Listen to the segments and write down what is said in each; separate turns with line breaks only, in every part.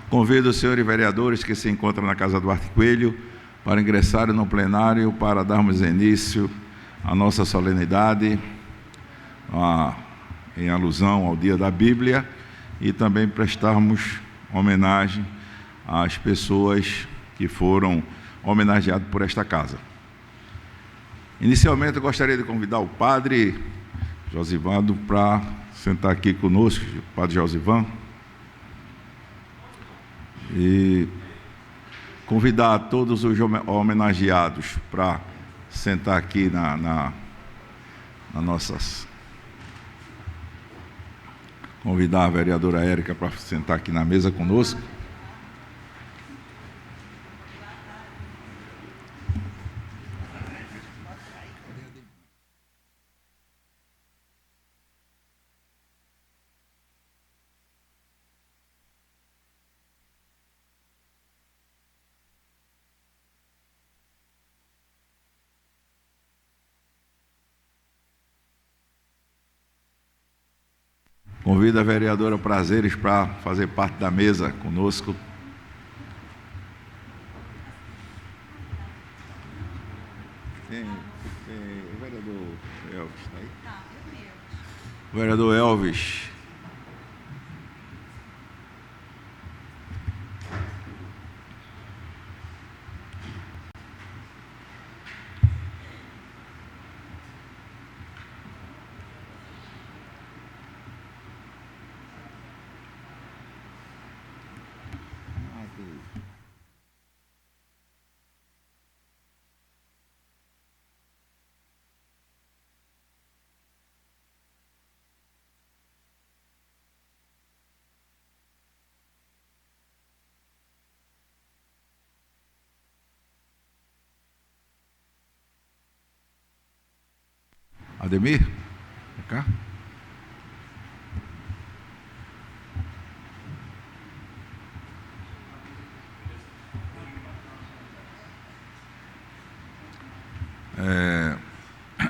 Convido os senhores vereadores que se encontram na Casa Duarte Coelho para ingressarem no plenário para darmos início à nossa solenidade, em alusão ao Dia da Bíblia, e também prestarmos homenagem às pessoas que foram homenageadas por esta casa. Inicialmente, eu gostaria de convidar o padre Josivando para sentar aqui conosco, o padre Josivan, e convidar todos os homenageados para sentar aqui na nossas... Convidar a vereadora Érica para sentar aqui na mesa conosco. Convido a vereadora Prazeres para fazer parte da mesa conosco. Tem o vereador Elvis, está aí? Tá, eu mesmo. O vereador Elvis. Ademir, vem cá.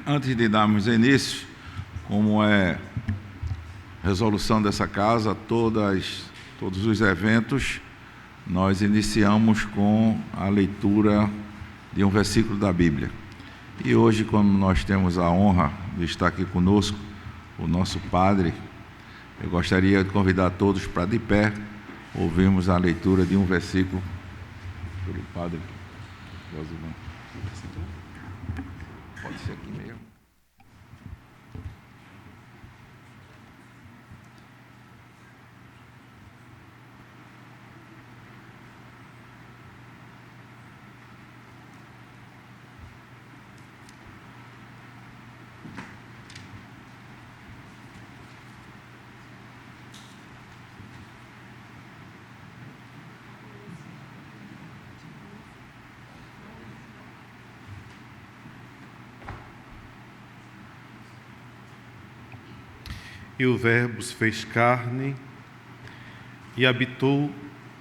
Antes de darmos início, como é resolução dessa casa, todos os eventos, nós iniciamos com a leitura de um versículo da Bíblia. E hoje, como nós temos a honra de estar aqui conosco, o nosso padre, eu gostaria de convidar todos para, de pé, ouvirmos a leitura de um versículo pelo padre Josivan. Pode ser aqui mesmo.
E o Verbo se fez carne e habitou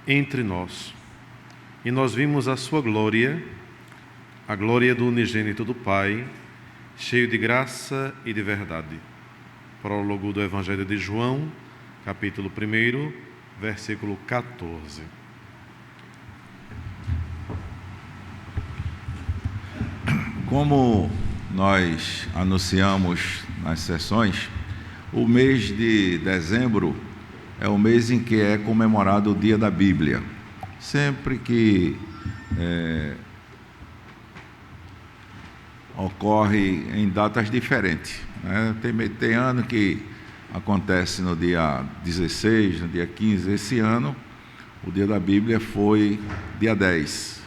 entre nós. E nós vimos a sua glória, a glória do unigênito do Pai, cheio de graça e de verdade. Prólogo do Evangelho de João, capítulo 1, versículo 14.
Como nós anunciamos nas sessões, o mês de dezembro é o mês em que é comemorado o Dia da Bíblia. Sempre que ocorre em datas diferentes, né? Tem ano que acontece no dia 16, no dia 15. Esse ano, o Dia da Bíblia foi dia 10.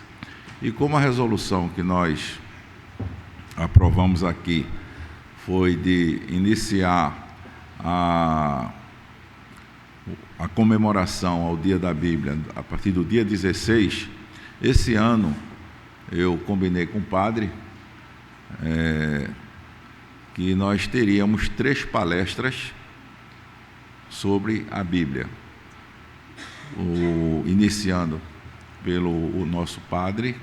E como a resolução que nós aprovamos aqui foi de iniciar a comemoração ao Dia da Bíblia a partir do dia 16, esse ano eu combinei com o padre que nós teríamos 3 palestras sobre a Bíblia, iniciando pelo nosso padre,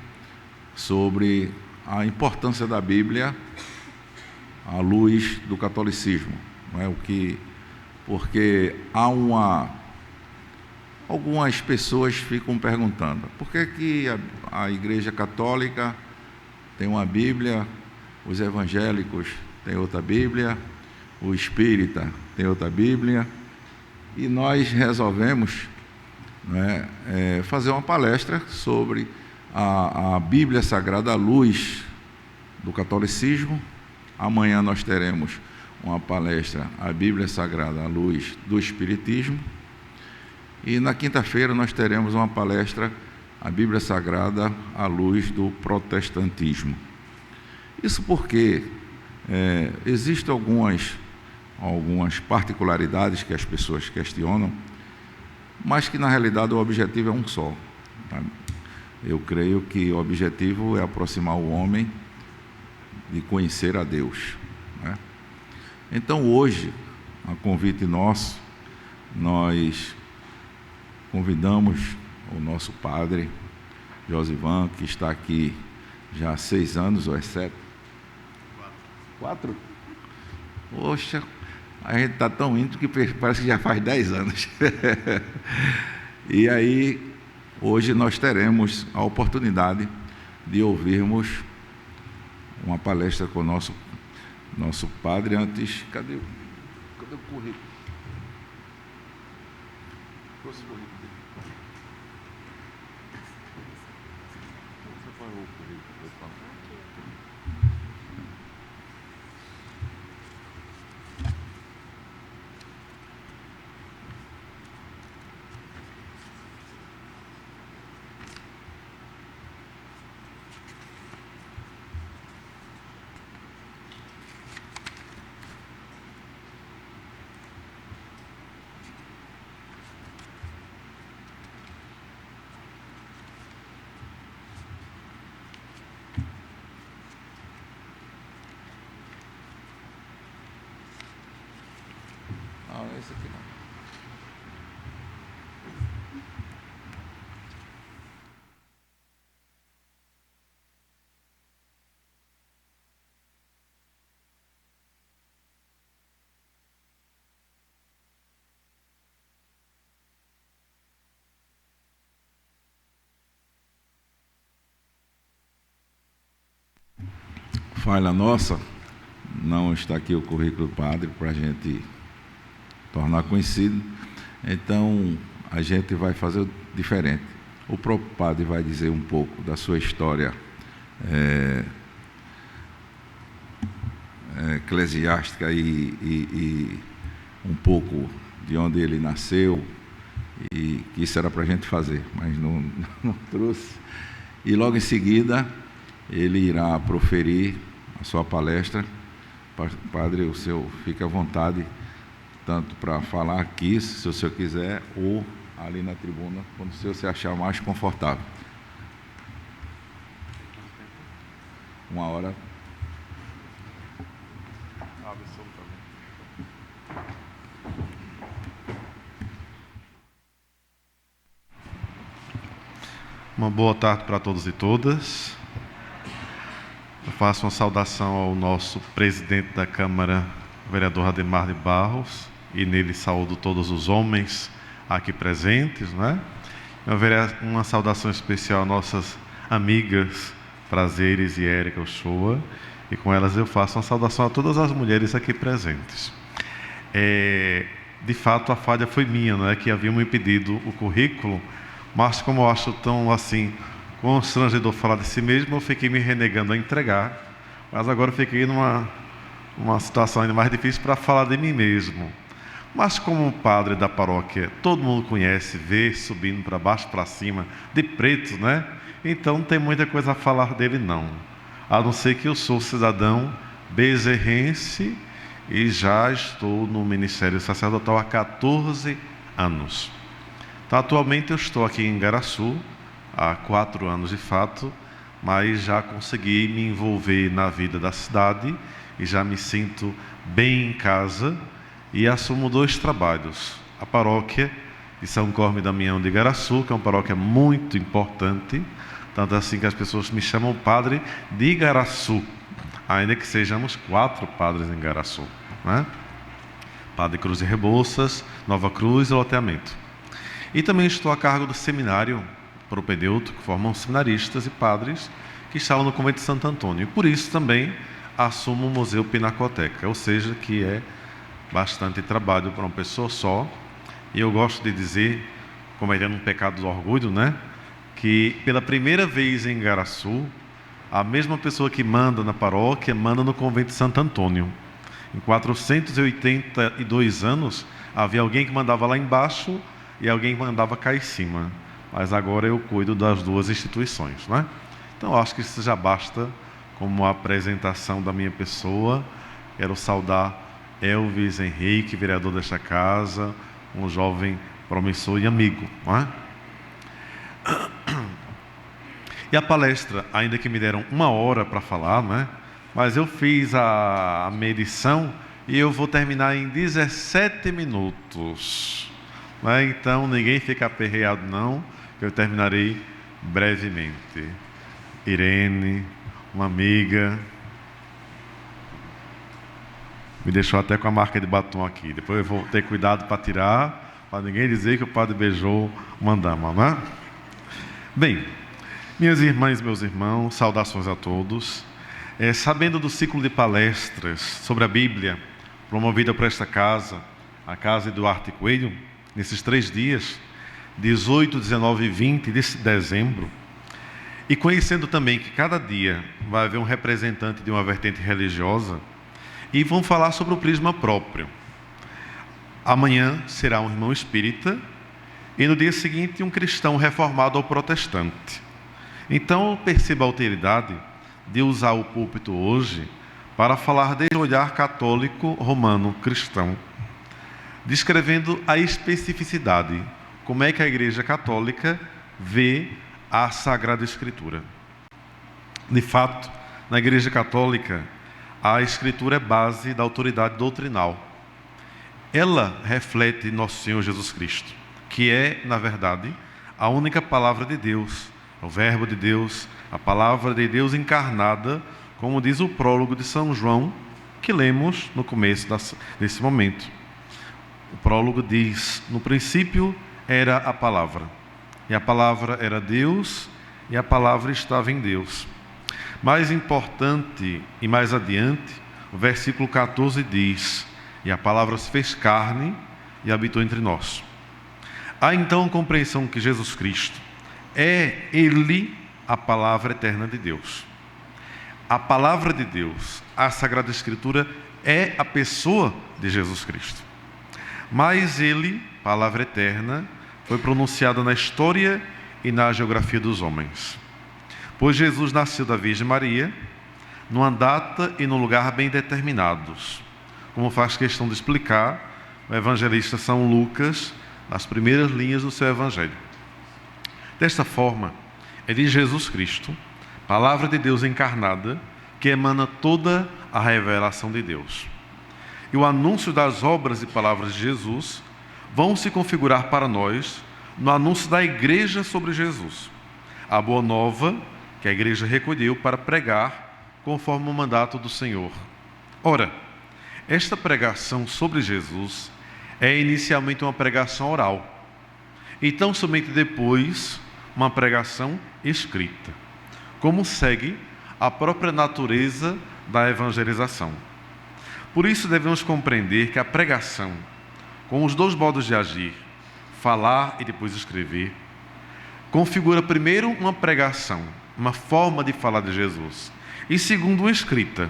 sobre a importância da Bíblia à luz do catolicismo. Não é? Porque há algumas pessoas ficam perguntando: por que que a Igreja Católica tem uma Bíblia, os evangélicos têm outra Bíblia, o espírita tem outra Bíblia? E nós resolvemos, né, fazer uma palestra sobre a Bíblia Sagrada à luz do catolicismo. Amanhã nós teremos uma palestra, a Bíblia Sagrada à luz do espiritismo. E na quinta-feira nós teremos uma palestra, a Bíblia Sagrada à luz do protestantismo. Isso porque existem algumas particularidades que as pessoas questionam, mas que na realidade o objetivo é um só. Tá? Eu creio que o objetivo é aproximar o homem de conhecer a Deus, né? Então hoje, a convite nosso, nós convidamos o nosso padre Josivan, que está aqui já há 6 anos, ou é 7? 4? Poxa, a gente está tão íntimo que parece que já faz 10 anos. E aí, hoje nós teremos a oportunidade de ouvirmos uma palestra com o nosso padre. Antes, cadê o currículo? Trouxe o currículo dele. Você põe o currículo, pessoal. Não, esse aqui não. Falha nossa, não está aqui o currículo do padre para a gente tornar conhecido. Então a gente vai fazer diferente. O próprio padre vai dizer um pouco da sua história eclesiástica e um pouco de onde ele nasceu, e que isso era para a gente fazer, mas não trouxe. E logo em seguida ele irá proferir a sua palestra. Padre, o senhor fique à vontade, tanto para falar aqui, se o senhor quiser, ou ali na tribuna, quando o senhor se achar mais confortável. 1 hora.
Uma boa tarde para todos e todas. Eu faço uma saudação ao nosso presidente da Câmara, vereador Ademar de Barros, e nele saúdo todos os homens aqui presentes, né? Uma saudação especial a nossas amigas Prazeres e Érica Ochoa, e com elas eu faço uma saudação a todas as mulheres aqui presentes. De fato, a falha foi minha, não é? Que haviam me pedido o currículo, mas como eu acho tão assim constrangedor falar de si mesmo, eu fiquei me renegando a entregar, mas agora eu fiquei numa situação ainda mais difícil para falar de mim mesmo. Mas como padre da paróquia, todo mundo conhece, vê subindo para baixo, para cima, de preto, né? Então não tem muita coisa a falar dele não, a não ser que eu sou cidadão bezerrense e já estou no ministério sacerdotal há 14 anos. Então, atualmente eu estou aqui em Igaraçu, há 4 anos de fato, mas já consegui me envolver na vida da cidade e já me sinto bem em casa e assumo 2 trabalhos. A paróquia de São Cosme e Damião de Igaraçu, que é uma paróquia muito importante, tanto assim que as pessoas me chamam padre de Igaraçu, ainda que sejamos 4 padres em Igaraçu, né? Padre Cruz de Rebouças, Nova Cruz e Loteamento. E também estou a cargo do seminário propedêutico, que formam seminaristas e padres que estavam no convento de Santo Antônio. E por isso também assumo o Museu Pinacoteca, ou seja, que é bastante trabalho para uma pessoa só. E eu gosto de dizer, cometendo um pecado do orgulho, né, que pela primeira vez em Igaraçu, a mesma pessoa que manda na paróquia manda no convento de Santo Antônio. Em 482 anos, havia alguém que mandava lá embaixo e alguém que mandava cá em cima. Mas agora eu cuido das duas instituições, né? Então, acho que isso já basta como apresentação da minha pessoa. Quero saudar Elvis Henrique, vereador desta casa, um jovem promissor e amigo, não é? E a palestra, ainda que me deram 1 hora para falar, né? Mas eu fiz a medição e eu vou terminar em 17 minutos. Né? Então, ninguém fica aperreado, não, que eu terminarei brevemente. Irene, uma amiga, me deixou até com a marca de batom aqui. Depois eu vou ter cuidado para tirar, para ninguém dizer que o padre beijou uma dama, né? Bem, minhas irmãs e meus irmãos, saudações a todos. Sabendo do ciclo de palestras sobre a Bíblia, promovida por esta casa, a Casa Eduardo Coelho, nesses 3 dias, 18, 19 e 20 de dezembro, e conhecendo também que cada dia vai haver um representante de uma vertente religiosa, e vão falar sobre o prisma próprio. Amanhã será um irmão espírita, e no dia seguinte um cristão reformado ou protestante. Então, perceba a alteridade de usar o púlpito hoje para falar desde o olhar católico romano cristão, descrevendo a especificidade, como é que a Igreja Católica vê a Sagrada Escritura. De fato, na Igreja Católica, a Escritura é base da autoridade doutrinal. Ela reflete nosso Senhor Jesus Cristo, que é, na verdade, a única palavra de Deus, o Verbo de Deus, a palavra de Deus encarnada, como diz o prólogo de São João, que lemos no começo desse momento. O prólogo diz: no princípio era a palavra, e a palavra era Deus, e a palavra estava em Deus. Mais importante e mais adiante, o versículo 14 diz: e a palavra se fez carne e habitou entre nós. Há então a compreensão que Jesus Cristo é Ele, a palavra eterna de Deus. A palavra de Deus, a Sagrada Escritura, é a pessoa de Jesus Cristo. Mas Ele, palavra eterna, foi pronunciada na história e na geografia dos homens. Pois Jesus nasceu da Virgem Maria, numa data e num lugar bem determinados, como faz questão de explicar o evangelista São Lucas, nas primeiras linhas do seu evangelho. Desta forma, é de Jesus Cristo, palavra de Deus encarnada, que emana toda a revelação de Deus. E o anúncio das obras e palavras de Jesus vão se configurar para nós no anúncio da Igreja sobre Jesus, a boa nova que a Igreja recolheu para pregar conforme o mandato do Senhor. Ora, esta pregação sobre Jesus é inicialmente uma pregação oral, e tão somente depois uma pregação escrita, como segue a própria natureza da evangelização. Por isso devemos compreender que a pregação, com os 2 modos de agir, falar e depois escrever, configura primeiro uma pregação, uma forma de falar de Jesus, e segundo uma escrita.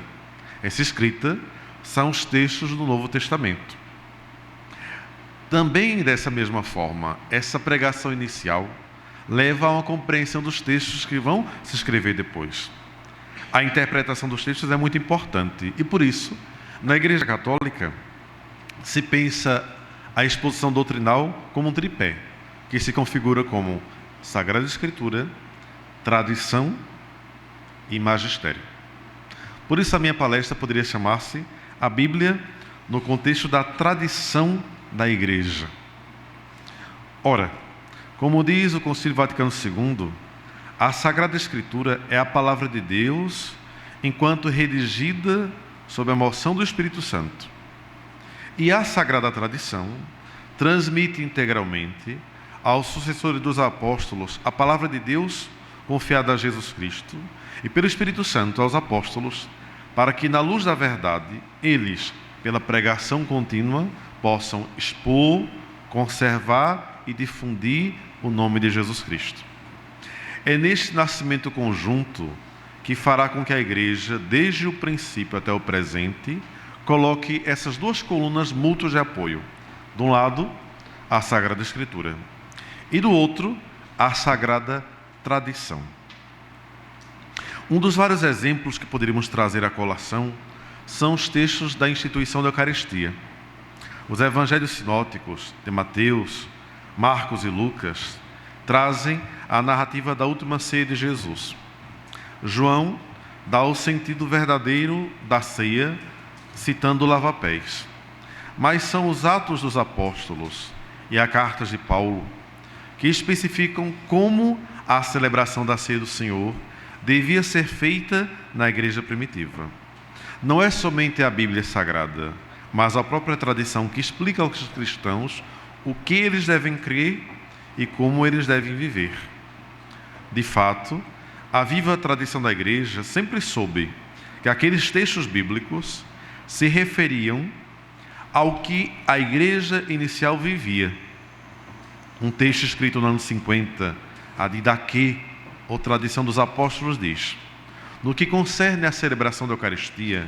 Essa escrita são os textos do Novo Testamento. Também dessa mesma forma, essa pregação inicial leva a uma compreensão dos textos que vão se escrever depois. A interpretação dos textos é muito importante e, por isso, na Igreja Católica, se pensa a exposição doutrinal como um tripé, que se configura como Sagrada Escritura, tradição e magistério. Por isso, a minha palestra poderia chamar-se A Bíblia no contexto da tradição da Igreja. Ora, como diz o Concílio Vaticano II, a Sagrada Escritura é a palavra de Deus enquanto redigida sob a moção do Espírito Santo. E a Sagrada Tradição transmite integralmente aos sucessores dos apóstolos a palavra de Deus confiada a Jesus Cristo e pelo Espírito Santo aos apóstolos, para que, na luz da verdade, eles, pela pregação contínua, possam expor, conservar e difundir o nome de Jesus Cristo. É neste nascimento conjunto que fará com que a Igreja, desde o princípio até o presente, coloque essas duas colunas mútuas de apoio. De um lado, a Sagrada Escritura, e do outro, a Sagrada Tradição. Um dos vários exemplos que poderíamos trazer à colação são os textos da instituição da Eucaristia. Os evangelhos sinóticos de Mateus, Marcos e Lucas trazem a narrativa da última ceia de Jesus. João dá o sentido verdadeiro da ceia, citando o lava-pés. Mas são os Atos dos Apóstolos e as cartas de Paulo que especificam como a celebração da ceia do Senhor devia ser feita na igreja primitiva. Não é somente a Bíblia Sagrada, mas a própria tradição que explica aos cristãos o que eles devem crer e como eles devem viver. De fato, a viva tradição da igreja sempre soube que aqueles textos bíblicos se referiam ao que a igreja inicial vivia. Um texto escrito no ano 50, a Didaquê, ou tradição dos apóstolos, diz: no que concerne à celebração da Eucaristia,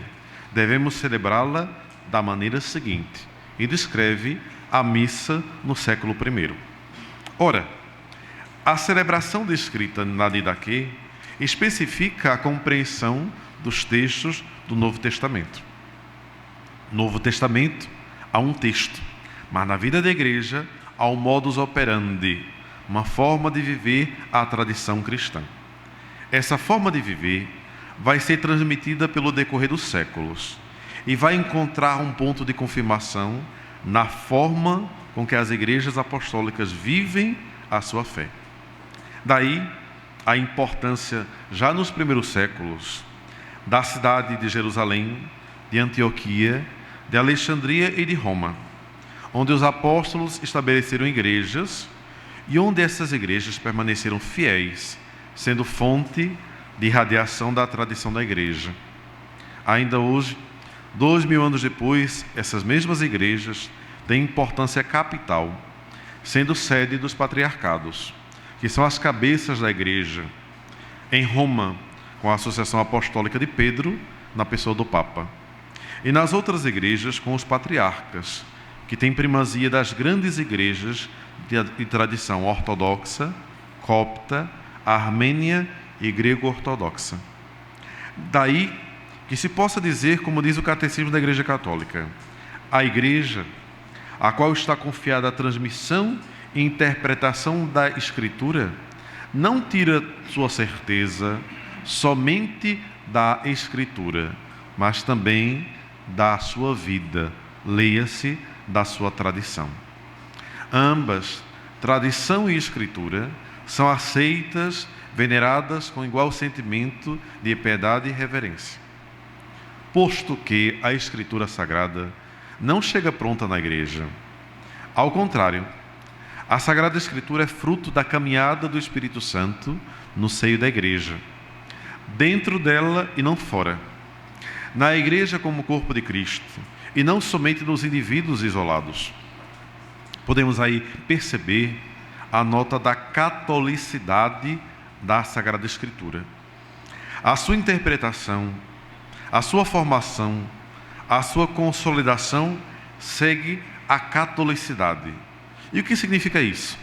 devemos celebrá-la da maneira seguinte, e descreve a missa no século I. Ora, a celebração descrita na Didaquê especifica a compreensão dos textos do Novo Testamento. No Novo Testamento há um texto, mas na vida da igreja há um modus operandi, uma forma de viver a tradição cristã. Essa forma de viver vai ser transmitida pelo decorrer dos séculos e vai encontrar um ponto de confirmação na forma com que as igrejas apostólicas vivem a sua fé. Daí a importância, já nos primeiros séculos, da cidade de Jerusalém, de Antioquia, de Alexandria e de Roma, onde os apóstolos estabeleceram igrejas e onde essas igrejas permaneceram fiéis, sendo fonte de irradiação da tradição da igreja. Ainda hoje, 2000 anos depois, essas mesmas igrejas têm importância capital, sendo sede dos patriarcados, que são as cabeças da igreja. Em Roma, com a Associação Apostólica de Pedro, na pessoa do Papa. E nas outras igrejas, com os patriarcas, que têm primazia das grandes igrejas de tradição ortodoxa, copta, armênia e grego-ortodoxa. Daí que se possa dizer, como diz o Catecismo da Igreja Católica, a igreja, a qual está confiada a transmissão e interpretação da Escritura, não tira sua certeza somente da Escritura, mas também da sua vida, leia-se, da sua tradição. Ambas, tradição e Escritura, são aceitas, veneradas com igual sentimento de piedade e reverência. Posto que a Escritura Sagrada não chega pronta na igreja. Ao contrário, a Sagrada Escritura é fruto da caminhada do Espírito Santo no seio da igreja, dentro dela e não fora. Na igreja como corpo de Cristo, e não somente nos indivíduos isolados. Podemos aí perceber a nota da catolicidade da Sagrada Escritura. A sua interpretação, a sua formação, a sua consolidação segue a catolicidade. E o que significa isso?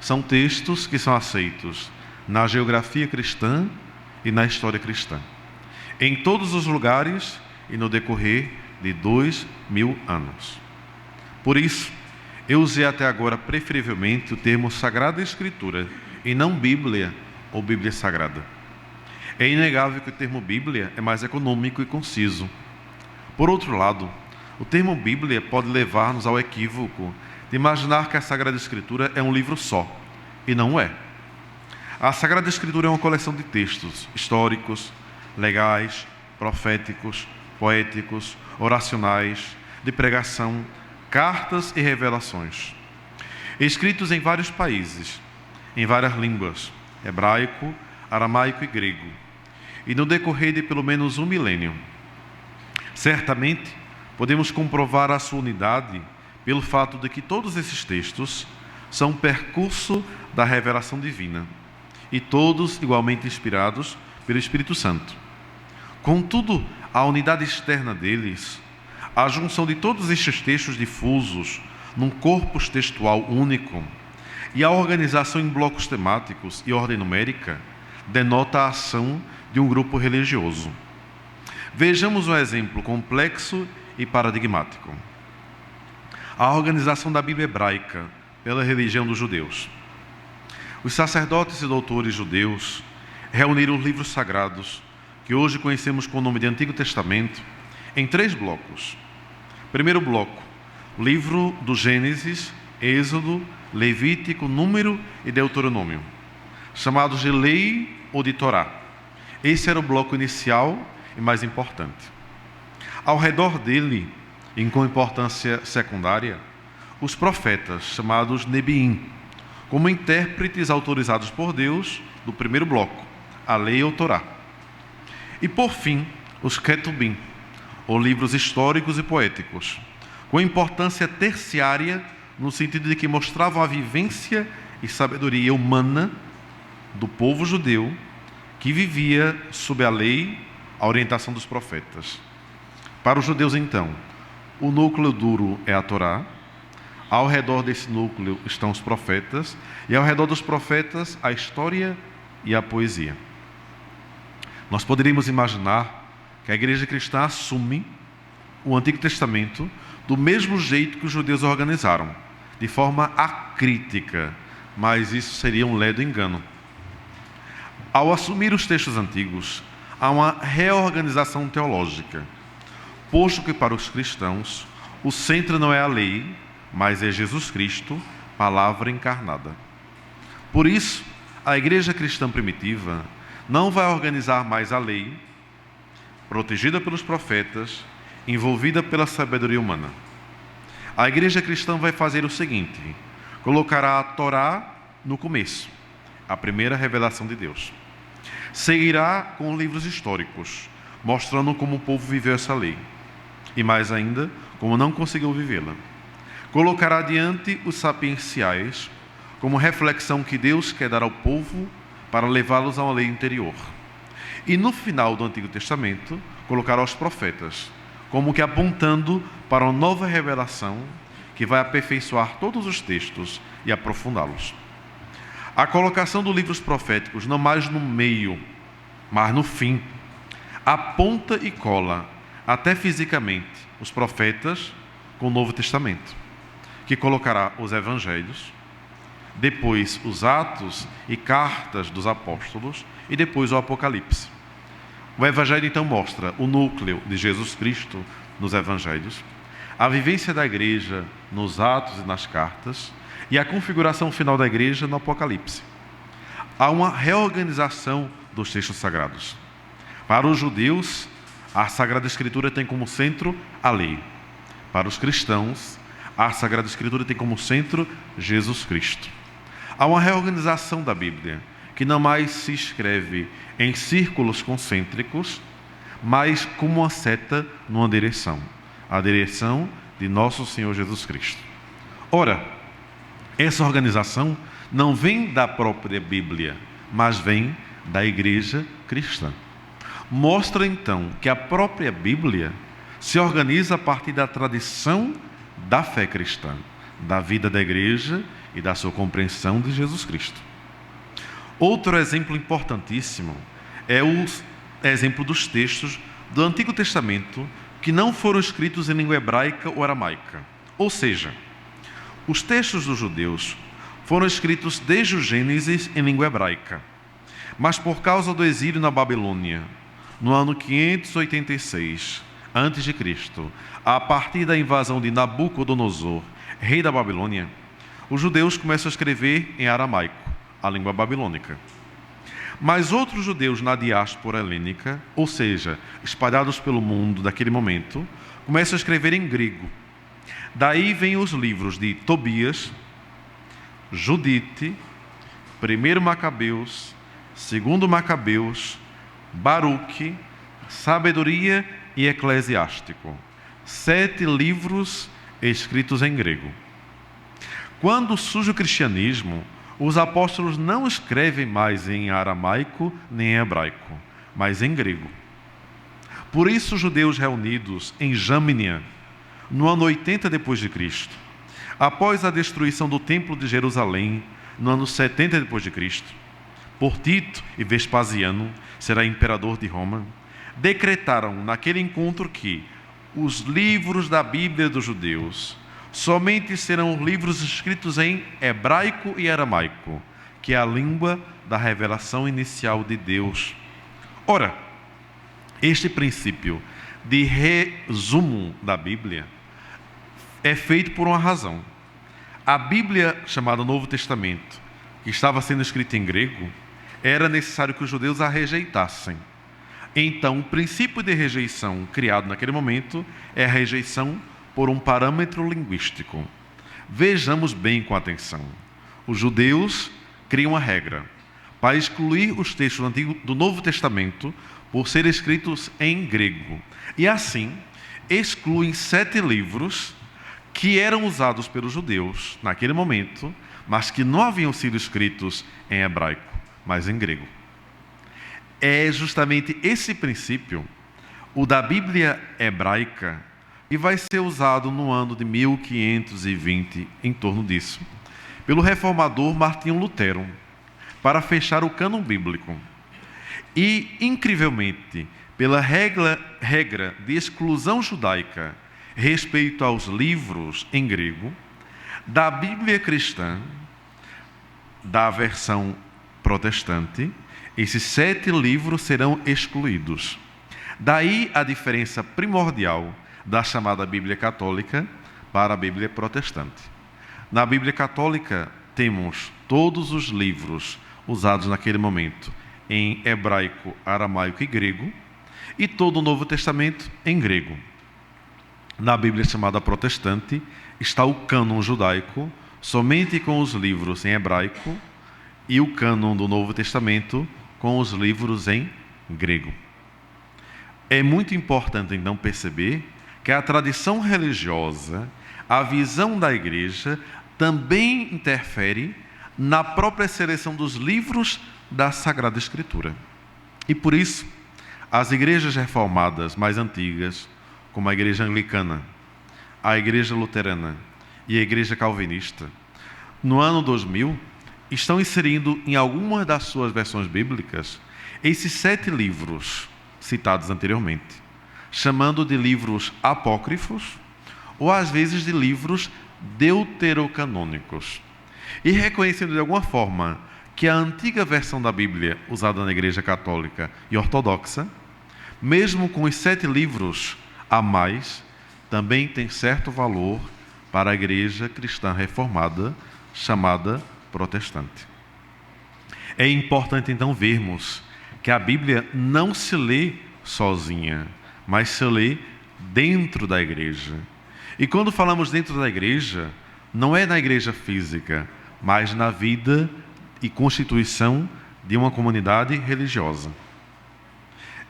São textos que são aceitos na geografia cristã e na história cristã, em todos os lugares e no decorrer de 2000 anos. Por isso, eu usei até agora preferivelmente o termo Sagrada Escritura e não Bíblia ou Bíblia Sagrada. É inegável que o termo Bíblia é mais econômico e conciso. Por outro lado, o termo Bíblia pode levar-nos ao equívoco de imaginar que a Sagrada Escritura é um livro só, e não é. A Sagrada Escritura é uma coleção de textos históricos, legais, proféticos, poéticos, oracionais, de pregação, cartas e revelações. escritos em vários países, em várias línguas, hebraico, aramaico e grego, e no decorrer de pelo menos um milênio. Certamente, podemos comprovar a sua unidade pelo fato de que todos esses textos são um percurso da revelação divina e todos igualmente inspirados pelo Espírito Santo. Contudo, a unidade externa deles, a junção de todos estes textos difusos num corpus textual único e a organização em blocos temáticos e ordem numérica, denota a ação de um grupo religioso. Vejamos um exemplo complexo e paradigmático. A organização da Bíblia hebraica pela religião dos judeus. Os sacerdotes e doutores judeus reuniram os livros sagrados, que hoje conhecemos com o nome de Antigo Testamento, em 3 blocos. Primeiro bloco, livro do Gênesis, Êxodo, Levítico, Número e Deuteronômio, chamados de Lei ou de Torá. Esse era o bloco inicial e mais importante. Ao redor dele, e com importância secundária, os profetas, chamados Nebiim, como intérpretes autorizados por Deus do primeiro bloco, a Lei ou Torá. E, por fim, os Ketubim, ou livros históricos e poéticos, com importância terciária no sentido de que mostravam a vivência e sabedoria humana do povo judeu que vivia sob a lei, a orientação dos profetas. Para os judeus, então, o núcleo duro é a Torá, ao redor desse núcleo estão os profetas, e ao redor dos profetas a história e a poesia. Nós poderíamos imaginar que a igreja cristã assume o Antigo Testamento do mesmo jeito que os judeus organizaram, de forma acrítica, mas isso seria um ledo engano. Ao assumir os textos antigos, há uma reorganização teológica, posto que para os cristãos o centro não é a lei, mas é Jesus Cristo, palavra encarnada. Por isso, a igreja cristã primitiva não vai organizar mais a lei, protegida pelos profetas, envolvida pela sabedoria humana. A igreja cristã vai fazer o seguinte: colocará a Torá no começo, a primeira revelação de Deus. Seguirá com livros históricos, mostrando como o povo viveu essa lei, e mais ainda, como não conseguiu vivê-la. Colocará adiante os sapienciais, como reflexão que Deus quer dar ao povo para levá-los a uma lei interior. E no final do Antigo Testamento, colocará os profetas, como que apontando para uma nova revelação que vai aperfeiçoar todos os textos e aprofundá-los. A colocação dos livros proféticos, não mais no meio, mas no fim, aponta e cola, até fisicamente, os profetas com o Novo Testamento, que colocará os evangelhos, depois os atos e cartas dos apóstolos e depois o Apocalipse. O evangelho então mostra o núcleo de Jesus Cristo nos evangelhos, a vivência da igreja nos atos e nas cartas e a configuração final da igreja no Apocalipse. Há uma reorganização dos textos sagrados. Para os judeus, a Sagrada Escritura tem como centro a lei. Para os cristãos, a Sagrada Escritura tem como centro Jesus Cristo. Há uma reorganização da Bíblia, que não mais se escreve em círculos concêntricos, mas como uma seta numa direção, a direção de nosso Senhor Jesus Cristo. Ora, essa organização não vem da própria Bíblia, mas vem da igreja cristã. Mostra então que a própria Bíblia se organiza a partir da tradição da fé cristã, da vida da igreja e da sua compreensão de Jesus Cristo. Outro exemplo importantíssimo é o exemplo dos textos do Antigo Testamento que não foram escritos em língua hebraica ou aramaica. Ou seja, os textos dos judeus foram escritos desde o Gênesis em língua hebraica, mas por causa do exílio na Babilônia, no ano 586 a.C., a partir da invasão de Nabucodonosor, rei da Babilônia, os judeus começam a escrever em aramaico, a língua babilônica. Mas outros judeus na diáspora helênica, ou seja, espalhados pelo mundo daquele momento, começam a escrever em grego. Daí vêm os livros de Tobias, Judite, 1 Macabeus, 2 Macabeus, Baruque, Sabedoria e Eclesiástico. 7 livros escritos em grego. Quando surge o cristianismo, os apóstolos não escrevem mais em aramaico nem em hebraico, mas em grego. Por isso, os judeus reunidos em Jamnia, no ano 80 d.C., após a destruição do Templo de Jerusalém, no ano 70 d.C., por Tito e Vespasiano, será imperador de Roma, decretaram naquele encontro que os livros da Bíblia dos judeus somente serão livros escritos em hebraico e aramaico, que é a língua da revelação inicial de Deus. Ora, este princípio de resumo da Bíblia é feito por uma razão. A Bíblia, chamada Novo Testamento, que estava sendo escrita em grego, era necessário que os judeus a rejeitassem. Então, o princípio de rejeição criado naquele momento é a rejeição por um parâmetro linguístico. Vejamos bem com atenção. Os judeus criam uma regra para excluir os textos do Novo Testamento por serem escritos em grego. E assim, excluem 7 livros que eram usados pelos judeus naquele momento, mas que não haviam sido escritos em hebraico, mas em grego. É justamente esse princípio, o da Bíblia hebraica, que vai ser usado no ano de 1520, em torno disso, pelo reformador Martinho Lutero, para fechar o cânon bíblico. E, incrivelmente, pela regra de exclusão judaica respeito aos livros em grego, da Bíblia cristã, da versão protestante, esses 7 livros serão excluídos. Daí a diferença primordial da chamada Bíblia católica para a Bíblia protestante. Na Bíblia católica temos todos os livros usados naquele momento em hebraico, aramaico e grego, e todo o Novo Testamento em grego. Na Bíblia chamada protestante está o cânon judaico, somente com os livros em hebraico, e o cânon do Novo Testamento com os livros em grego. É muito importante, então, perceber que a tradição religiosa, a visão da igreja, também interfere na própria seleção dos livros da Sagrada Escritura. E por isso, as igrejas reformadas mais antigas, como a igreja anglicana, a igreja luterana e a igreja calvinista, no ano 2000, estão inserindo em algumas das suas versões bíblicas esses 7 livros citados anteriormente, chamando de livros apócrifos ou às vezes de livros deuterocanônicos, e reconhecendo de alguma forma que a antiga versão da Bíblia usada na Igreja Católica e Ortodoxa, mesmo com os 7 livros a mais, também tem certo valor para a Igreja Cristã Reformada, chamada protestante. É importante então vermos que a Bíblia não se lê sozinha, mas se lê dentro da igreja. E quando falamos dentro da igreja, não é na igreja física, mas na vida e constituição de uma comunidade religiosa.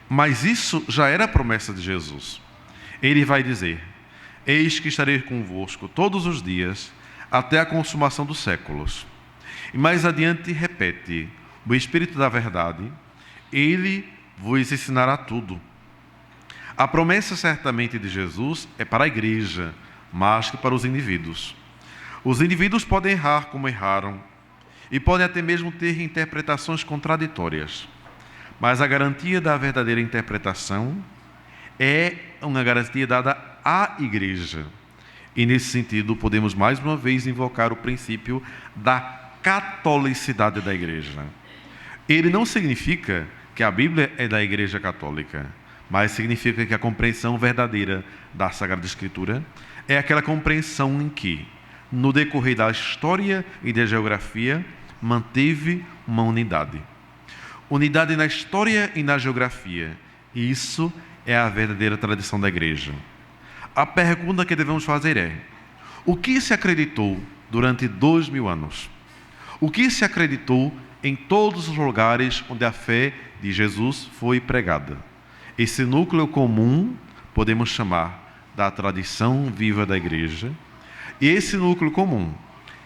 Mas isso já era a promessa de Jesus. Ele vai dizer: eis que estarei convosco todos os dias, até a consumação dos séculos. E mais adiante repete: o Espírito da verdade, ele vos ensinará tudo. A promessa certamente de Jesus é para a igreja, mais que para os indivíduos. Os indivíduos podem errar como erraram, e podem até mesmo ter interpretações contraditórias. Mas a garantia da verdadeira interpretação é uma garantia dada à igreja. E nesse sentido, podemos mais uma vez invocar o princípio da catolicidade da igreja. Ele não significa que a Bíblia é da Igreja Católica, mas significa que a compreensão verdadeira da Sagrada Escritura é aquela compreensão em que, no decorrer da história e da geografia, manteve uma unidade. Unidade na história e na geografia. E isso é a verdadeira tradição da igreja. A pergunta que devemos fazer é: o que se acreditou durante 2000 anos? o que se acreditou em todos os lugares onde a fé de Jesus foi pregada. Esse núcleo comum podemos chamar da tradição viva da Igreja, e esse núcleo comum,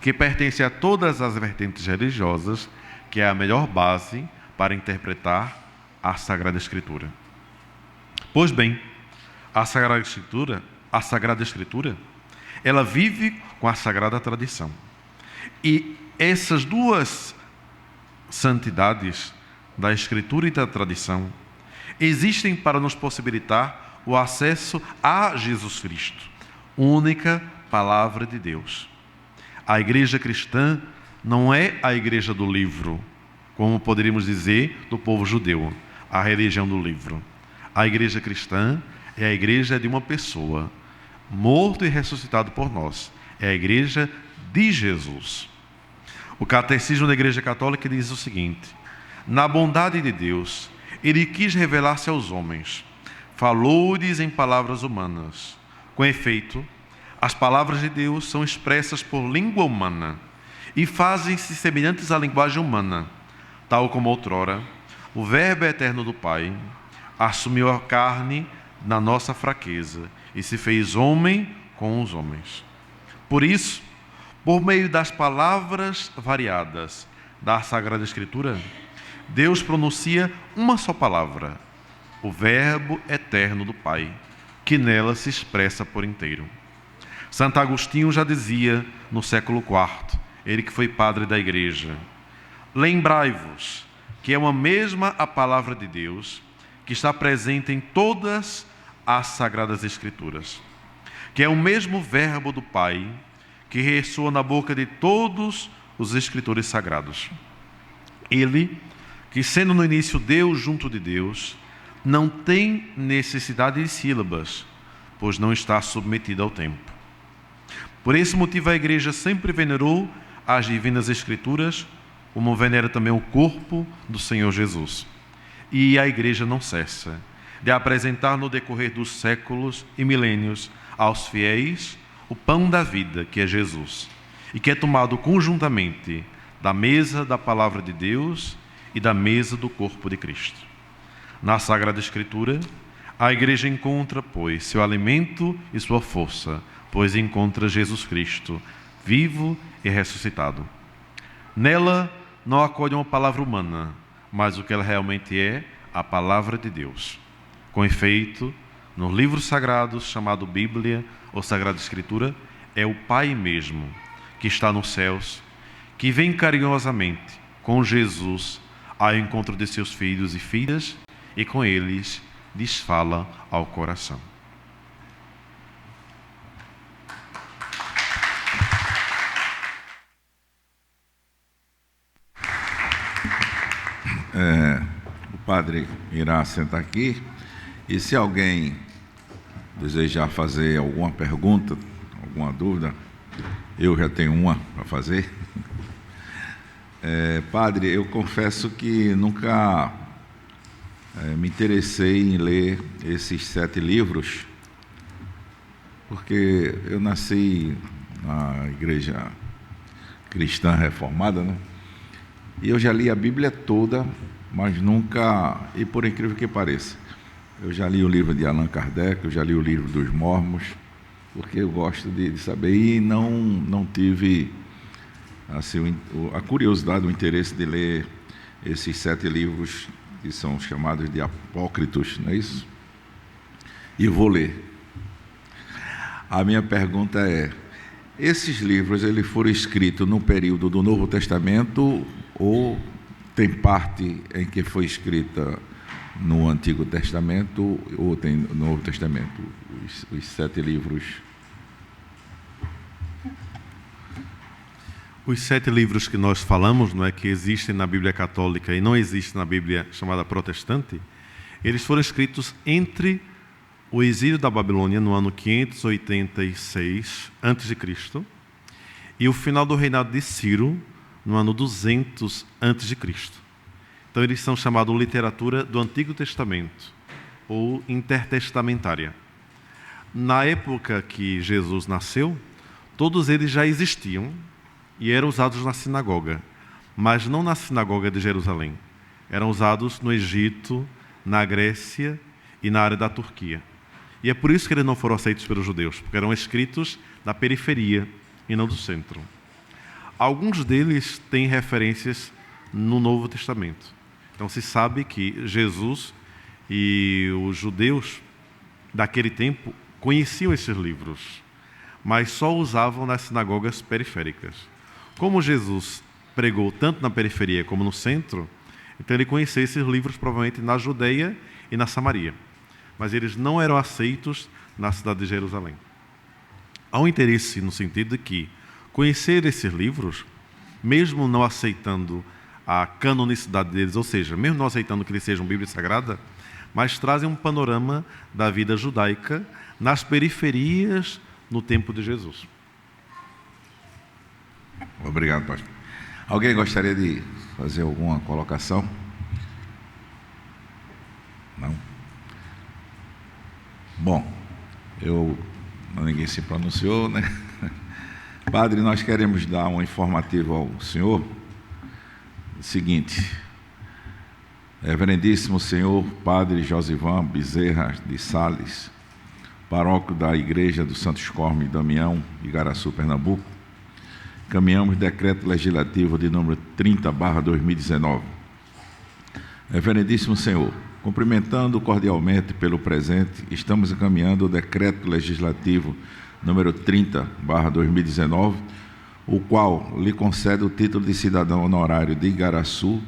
que pertence a todas as vertentes religiosas, que é a melhor base para interpretar a Sagrada Escritura. Pois bem, a Sagrada Escritura, ela vive com a Sagrada Tradição. E essas duas santidades, da Escritura e da Tradição, existem para nos possibilitar o acesso a Jesus Cristo, única Palavra de Deus. A Igreja cristã não é a Igreja do livro, como poderíamos dizer do povo judeu, a religião do livro. A Igreja cristã é a Igreja de uma pessoa, morto e ressuscitado por nós. É a Igreja de Jesus. O Catecismo da Igreja Católica diz o seguinte: na bondade de Deus, Ele quis revelar-se aos homens, falou-lhes em palavras humanas. Com efeito, as palavras de Deus são expressas por língua humana e fazem-se semelhantes à linguagem humana, tal como outrora o Verbo eterno do Pai assumiu a carne na nossa fraqueza e se fez homem com os homens. Por isso, por meio das palavras variadas da Sagrada Escritura, Deus pronuncia uma só palavra, o Verbo eterno do Pai, que nela se expressa por inteiro. Santo Agostinho já dizia no século IV, ele que foi padre da Igreja: lembrai-vos que é uma mesma a palavra de Deus que está presente em todas as Sagradas Escrituras, que é o mesmo Verbo do Pai que ressoa na boca de todos os escritores sagrados. Ele, que sendo no início Deus junto de Deus, não tem necessidade de sílabas, pois não está submetido ao tempo. Por esse motivo a Igreja sempre venerou as divinas Escrituras, como venera também o corpo do Senhor Jesus. E a Igreja não cessa de apresentar no decorrer dos séculos e milênios aos fiéis o pão da vida, que é Jesus, e que é tomado conjuntamente da mesa da Palavra de Deus e da mesa do corpo de Cristo. Na Sagrada Escritura, a Igreja encontra, pois, seu alimento e sua força, pois encontra Jesus Cristo, vivo e ressuscitado. Nela não acolhe uma palavra humana, mas o que ela realmente é, a Palavra de Deus. Com efeito, nos livros sagrados, chamado Bíblia ou Sagrada Escritura, é o Pai mesmo, que está nos céus, que vem carinhosamente com Jesus ao encontro de seus filhos e filhas, e com eles lhes fala ao coração.
O padre irá sentar aqui, e se alguém desejar fazer alguma pergunta, alguma dúvida, eu já tenho uma para fazer. Padre, eu confesso que nunca me interessei em ler esses 7 livros, porque eu nasci na igreja cristã reformada, né? E eu já li a Bíblia toda, mas nunca, e por incrível que pareça, eu já li o livro de Allan Kardec, eu já li o livro dos Mormons, porque eu gosto de saber, e não tive assim, a curiosidade, o interesse de ler esses 7 livros que são chamados de apócritos, não é isso? E vou ler. A minha pergunta é: esses livros eles foram escritos no período do Novo Testamento ou tem parte em que foi escrita no Antigo Testamento ou tem no Novo Testamento? Os 7 livros.
Os 7 livros que nós falamos, não é, que existem na Bíblia Católica e não existem na Bíblia chamada Protestante, eles foram escritos entre o exílio da Babilônia no ano 586 a.C. e o final do reinado de Ciro no ano 200 a.C. Então eles são chamados literatura do Antigo Testamento ou intertestamentária. Na época que Jesus nasceu, todos eles já existiam e eram usados na sinagoga, mas não na sinagoga de Jerusalém. Eram usados no Egito, na Grécia e na área da Turquia. E é por isso que eles não foram aceitos pelos judeus, porque eram escritos na periferia e não do centro. Alguns deles têm referências no Novo Testamento. Então se sabe que Jesus e os judeus daquele tempo conheciam esses livros, mas só usavam nas sinagogas periféricas. Como Jesus pregou tanto na periferia como no centro, então ele conhecia esses livros provavelmente na Judeia e na Samaria. Mas eles não eram aceitos na cidade de Jerusalém. Há um interesse no sentido de que conhecer esses livros, mesmo não aceitando a canonicidade deles, ou seja, mesmo não aceitando que eles sejam Bíblia Sagrada, mas trazem um panorama da vida judaica nas periferias no tempo de Jesus.
Obrigado, pastor. Alguém gostaria de fazer alguma colocação? Não? Bom, ninguém se pronunciou, né? Padre, nós queremos dar um informativo ao senhor. Seguinte, reverendíssimo senhor Padre Josivan Bezerra de Sales, paróquio da Igreja do Santos Cosme e Damião, Igaraçu, Pernambuco, encaminhamos decreto legislativo de número 30/2019. Reverendíssimo senhor, cumprimentando cordialmente pelo presente, estamos encaminhando o decreto legislativo número 30/2019, o qual lhe concede o título de cidadão honorário de Igaraçu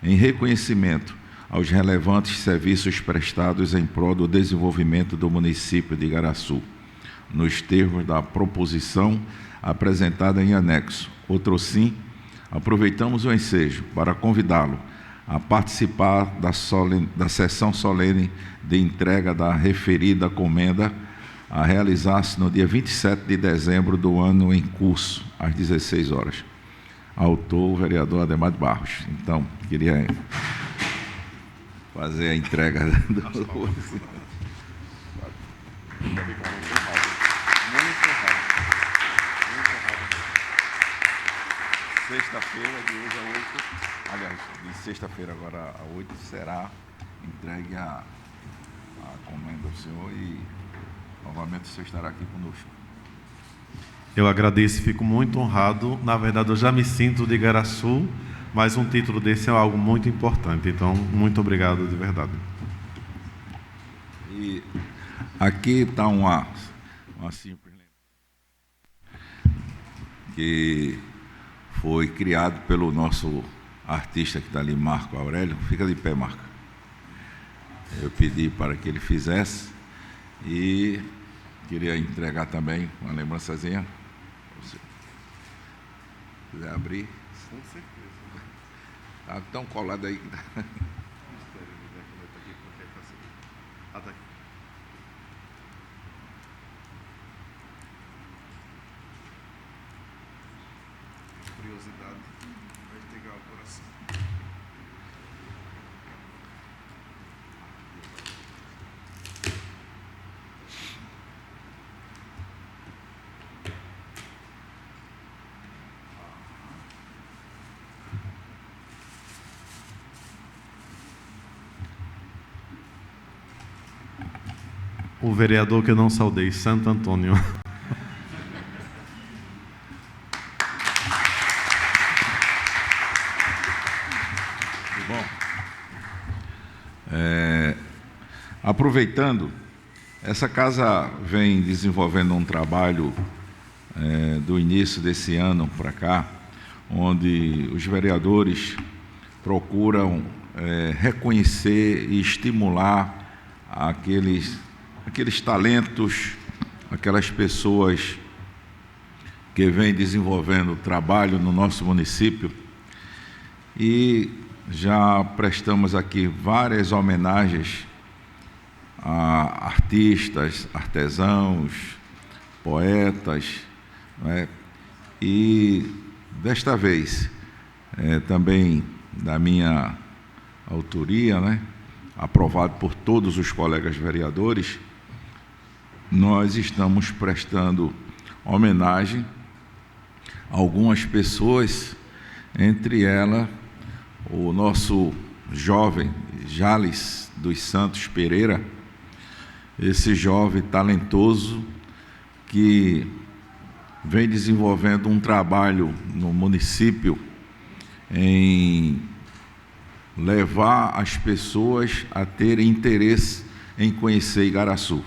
em reconhecimento aos relevantes serviços prestados em prol do desenvolvimento do município de Igaraçu, nos termos da proposição apresentada em anexo. Outrosim, aproveitamos o ensejo para convidá-lo a participar da sessão solene de entrega da referida comenda a realizar-se no dia 27 de dezembro do ano em curso, às 16 horas. Autor, o vereador Ademar de Barros. Então, queria fazer a entrega do... Sexta-feira, de hoje a 8, aliás, de sexta-feira agora a 8, será entregue a comenda ao senhor e novamente o senhor estará aqui conosco.
Eu agradeço e fico muito honrado. Na verdade, eu já me sinto de Igaraçu, mas um título desse é algo muito importante. Então, muito obrigado de verdade.
E aqui está uma simples que foi criado pelo nosso artista que está ali, Marco Aurélio. Fica de pé, Marco. Eu pedi para que ele fizesse e queria entregar também uma lembrançazinha. Se quiser abrir.
Com certeza.
Está tão colado aí.
Curiosidade vai pegar o coração. O vereador que eu não saudei, Santo Antônio.
Bom, aproveitando, essa casa vem desenvolvendo um trabalho do início desse ano para cá, onde os vereadores procuram reconhecer e estimular aqueles talentos, aquelas pessoas que vêm desenvolvendo trabalho no nosso município, e já prestamos aqui várias homenagens a artistas, artesãos, poetas, né? E desta vez também da minha autoria, né? Aprovado por todos os colegas vereadores, nós estamos prestando homenagem a algumas pessoas entre ela o nosso jovem Jales dos Santos Pereira, esse jovem talentoso que vem desenvolvendo um trabalho no município em levar as pessoas a terem interesse em conhecer Igaraçu.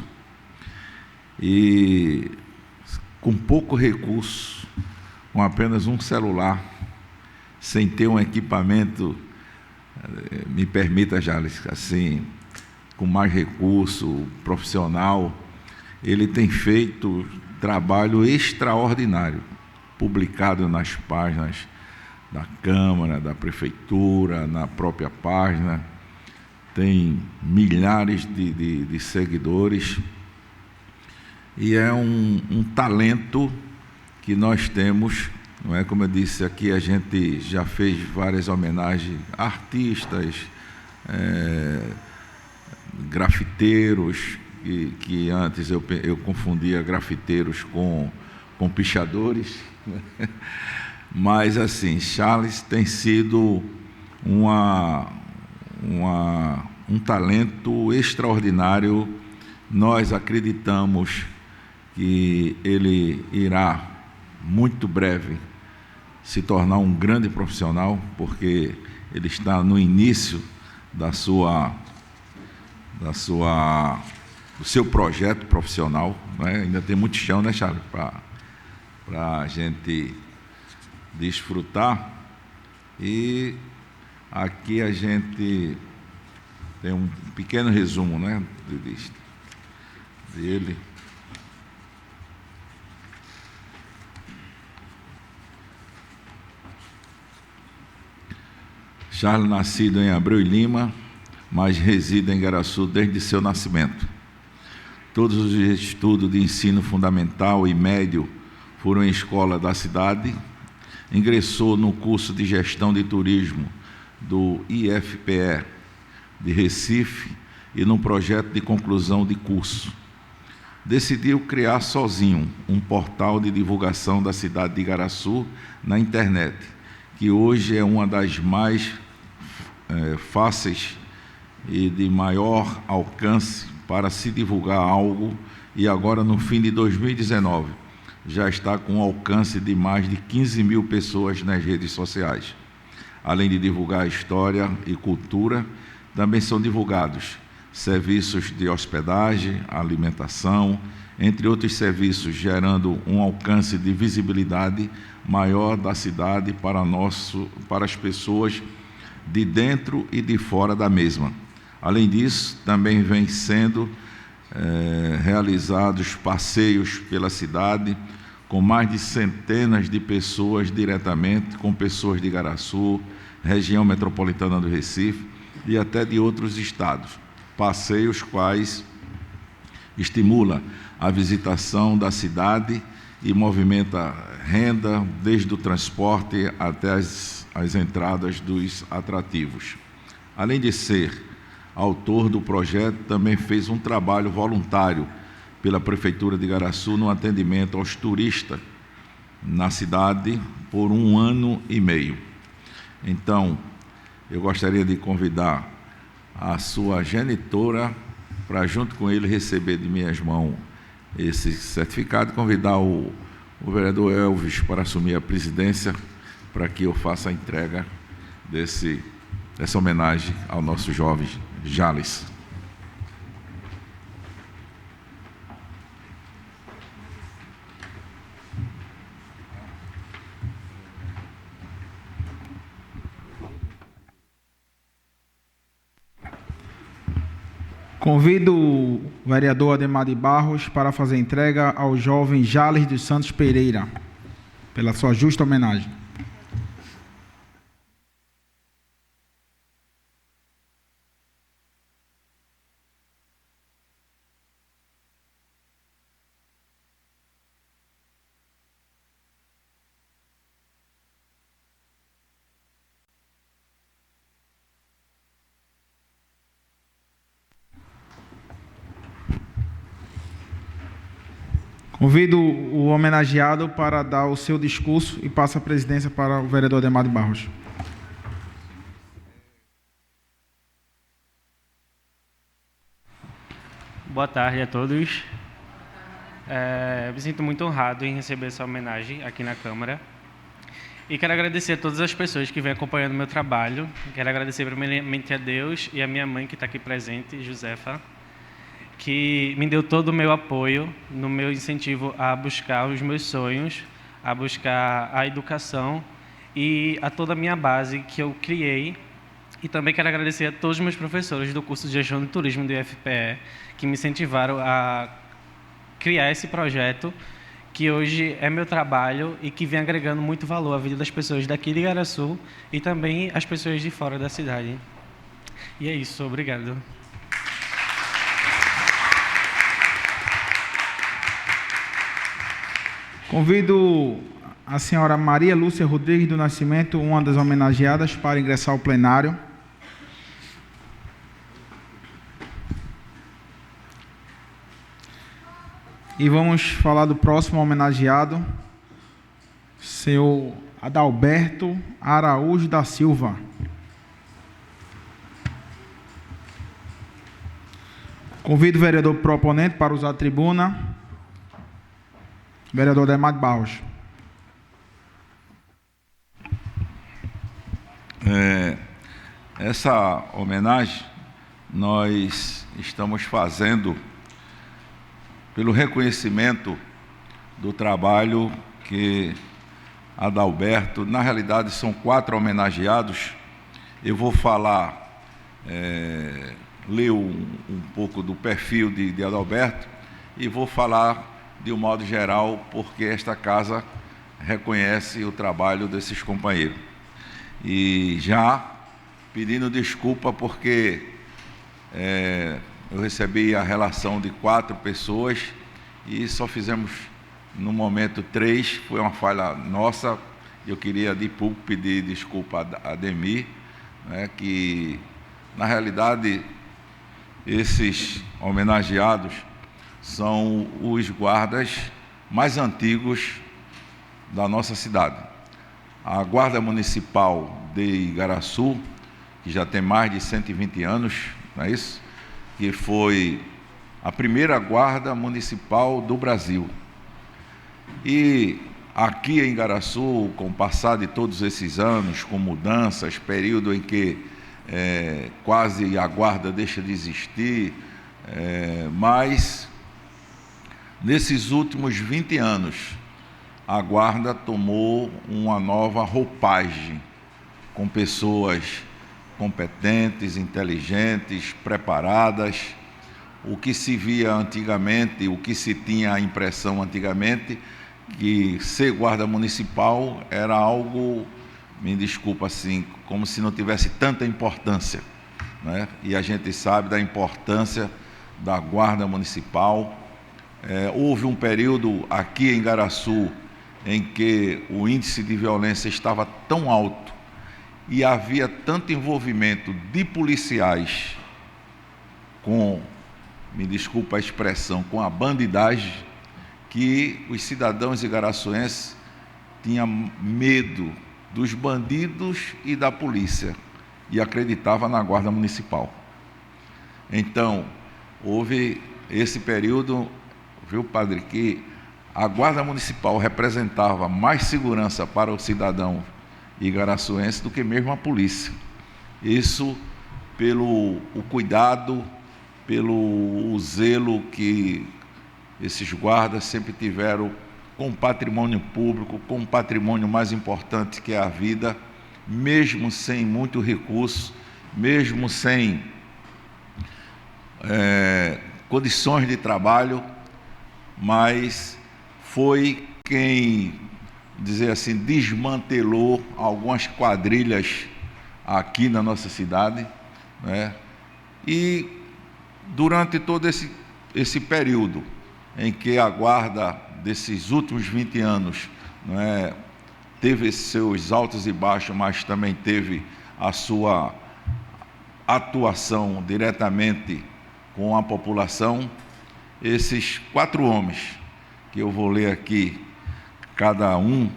E com pouco recurso, com apenas um celular, sem ter um equipamento, me permita, Jales, assim, com mais recurso profissional, ele tem feito trabalho extraordinário, publicado nas páginas da Câmara, da Prefeitura, na própria página, tem milhares de seguidores, e é um talento que nós temos, não é? Como eu disse aqui, a gente já fez várias homenagens a artistas, grafiteiros, que antes eu confundia grafiteiros com pichadores, né? Mas assim, Charles tem sido um talento extraordinário. Nós acreditamos que ele irá, muito breve, se tornar um grande profissional, porque ele está no início do seu projeto profissional, né? Ainda tem muito chão, né, Charles, para a gente desfrutar. E aqui a gente tem um pequeno resumo, né, dele. Charles, nascido em Abreu e Lima, mas reside em Igaraçu desde seu nascimento. Todos os estudos de ensino fundamental e médio foram em escola da cidade. Ingressou no curso de Gestão de Turismo do IFPE de Recife e no projeto de conclusão de curso. Decidiu criar sozinho um portal de divulgação da cidade de Igaraçu na internet, que hoje é uma das mais fáceis e de maior alcance para se divulgar algo, e agora, no fim de 2019, já está com um alcance de mais de 15 mil pessoas nas redes sociais. Além de divulgar história e cultura, também são divulgados serviços de hospedagem, alimentação, entre outros serviços, gerando um alcance de visibilidade maior da cidade para as pessoas de dentro e de fora da mesma. Além disso, também vem sendo realizados passeios pela cidade, com mais de centenas de pessoas diretamente, com pessoas de Igaraçu, região metropolitana do Recife e até de outros estados. Passeios quais estimula a visitação da cidade e movimenta renda desde o transporte até as entradas dos atrativos. Além de ser autor do projeto, também fez um trabalho voluntário pela Prefeitura de Igaraçu no atendimento aos turistas na cidade por 1 ano e meio. Então, eu gostaria de convidar a sua genitora para, junto com ele, receber de minhas mãos esse certificado, convidar o vereador Elvis para assumir a presidência, para que eu faça a entrega dessa homenagem ao nosso jovem Jales.
Convido o vereador Ademar de Barros para fazer entrega ao jovem Jales dos Santos Pereira, pela sua justa homenagem. Convido o homenageado para dar o seu discurso e passo a presidência para o vereador Ademar de Barros.
Boa tarde a todos. Me sinto muito honrado em receber essa homenagem aqui na Câmara. E quero agradecer a todas as pessoas que vêm acompanhando o meu trabalho. Quero agradecer primeiramente a Deus e a minha mãe, que está aqui presente, Josefa, que me deu todo o meu apoio no meu incentivo a buscar os meus sonhos, a buscar a educação e a toda a minha base que eu criei. E também quero agradecer a todos os meus professores do curso de Gestão de Turismo do IFPE, que me incentivaram a criar esse projeto, que hoje é meu trabalho e que vem agregando muito valor à vida das pessoas daqui de Igaraçu e também as pessoas de fora da cidade. E é isso, obrigado.
Convido a senhora Maria Lúcia Rodrigues do Nascimento, uma das homenageadas, para ingressar ao plenário. E vamos falar do próximo homenageado, senhor Adalberto Araújo da Silva. Convido o vereador proponente para usar a tribuna, vereador Ademar de Barros.
Essa homenagem nós estamos fazendo pelo reconhecimento do trabalho que Adalberto, na realidade são 4 homenageados. Eu vou falar, ler um pouco do perfil de Adalberto e vou falar de um modo geral, porque esta casa reconhece o trabalho desses companheiros. E já pedindo desculpa porque eu recebi a relação de 4 pessoas e só fizemos no momento 3, foi uma falha nossa. Eu queria de público pedir desculpa a Ademir, né, que na realidade esses homenageados são os guardas mais antigos da nossa cidade. A Guarda Municipal de Igaraçu, que já tem mais de 120 anos, não é isso? Que foi a primeira guarda municipal do Brasil. E aqui em Igaraçu, com o passar de todos esses anos, com mudanças, período em que quase a guarda deixa de existir, mas nesses últimos 20 anos, a guarda tomou uma nova roupagem, com pessoas competentes, inteligentes, preparadas. O que se via antigamente, o que se tinha a impressão antigamente, que ser guarda municipal era algo, me desculpa assim, como se não tivesse tanta importância, né? E a gente sabe da importância da guarda municipal. Houve um período aqui em Igaraçu em que o índice de violência estava tão alto e havia tanto envolvimento de policiais com, me desculpa a expressão, com a bandidagem, que os cidadãos igaraçuenses tinham medo dos bandidos e da polícia e acreditavam na guarda municipal. Então, houve esse período, viu, padre, que a guarda municipal representava mais segurança para o cidadão igaraçuense do que mesmo a polícia. Isso pelo o cuidado, pelo zelo que esses guardas sempre tiveram com o patrimônio público, com o patrimônio mais importante que é a vida, mesmo sem muito recurso, mesmo sem condições de trabalho, mas foi quem, dizer assim, desmantelou algumas quadrilhas aqui na nossa cidade, né? E durante todo esse período em que a guarda desses últimos 20 anos, né, teve seus altos e baixos, mas também teve a sua atuação diretamente com a população, esses 4 homens que eu vou ler aqui, cada um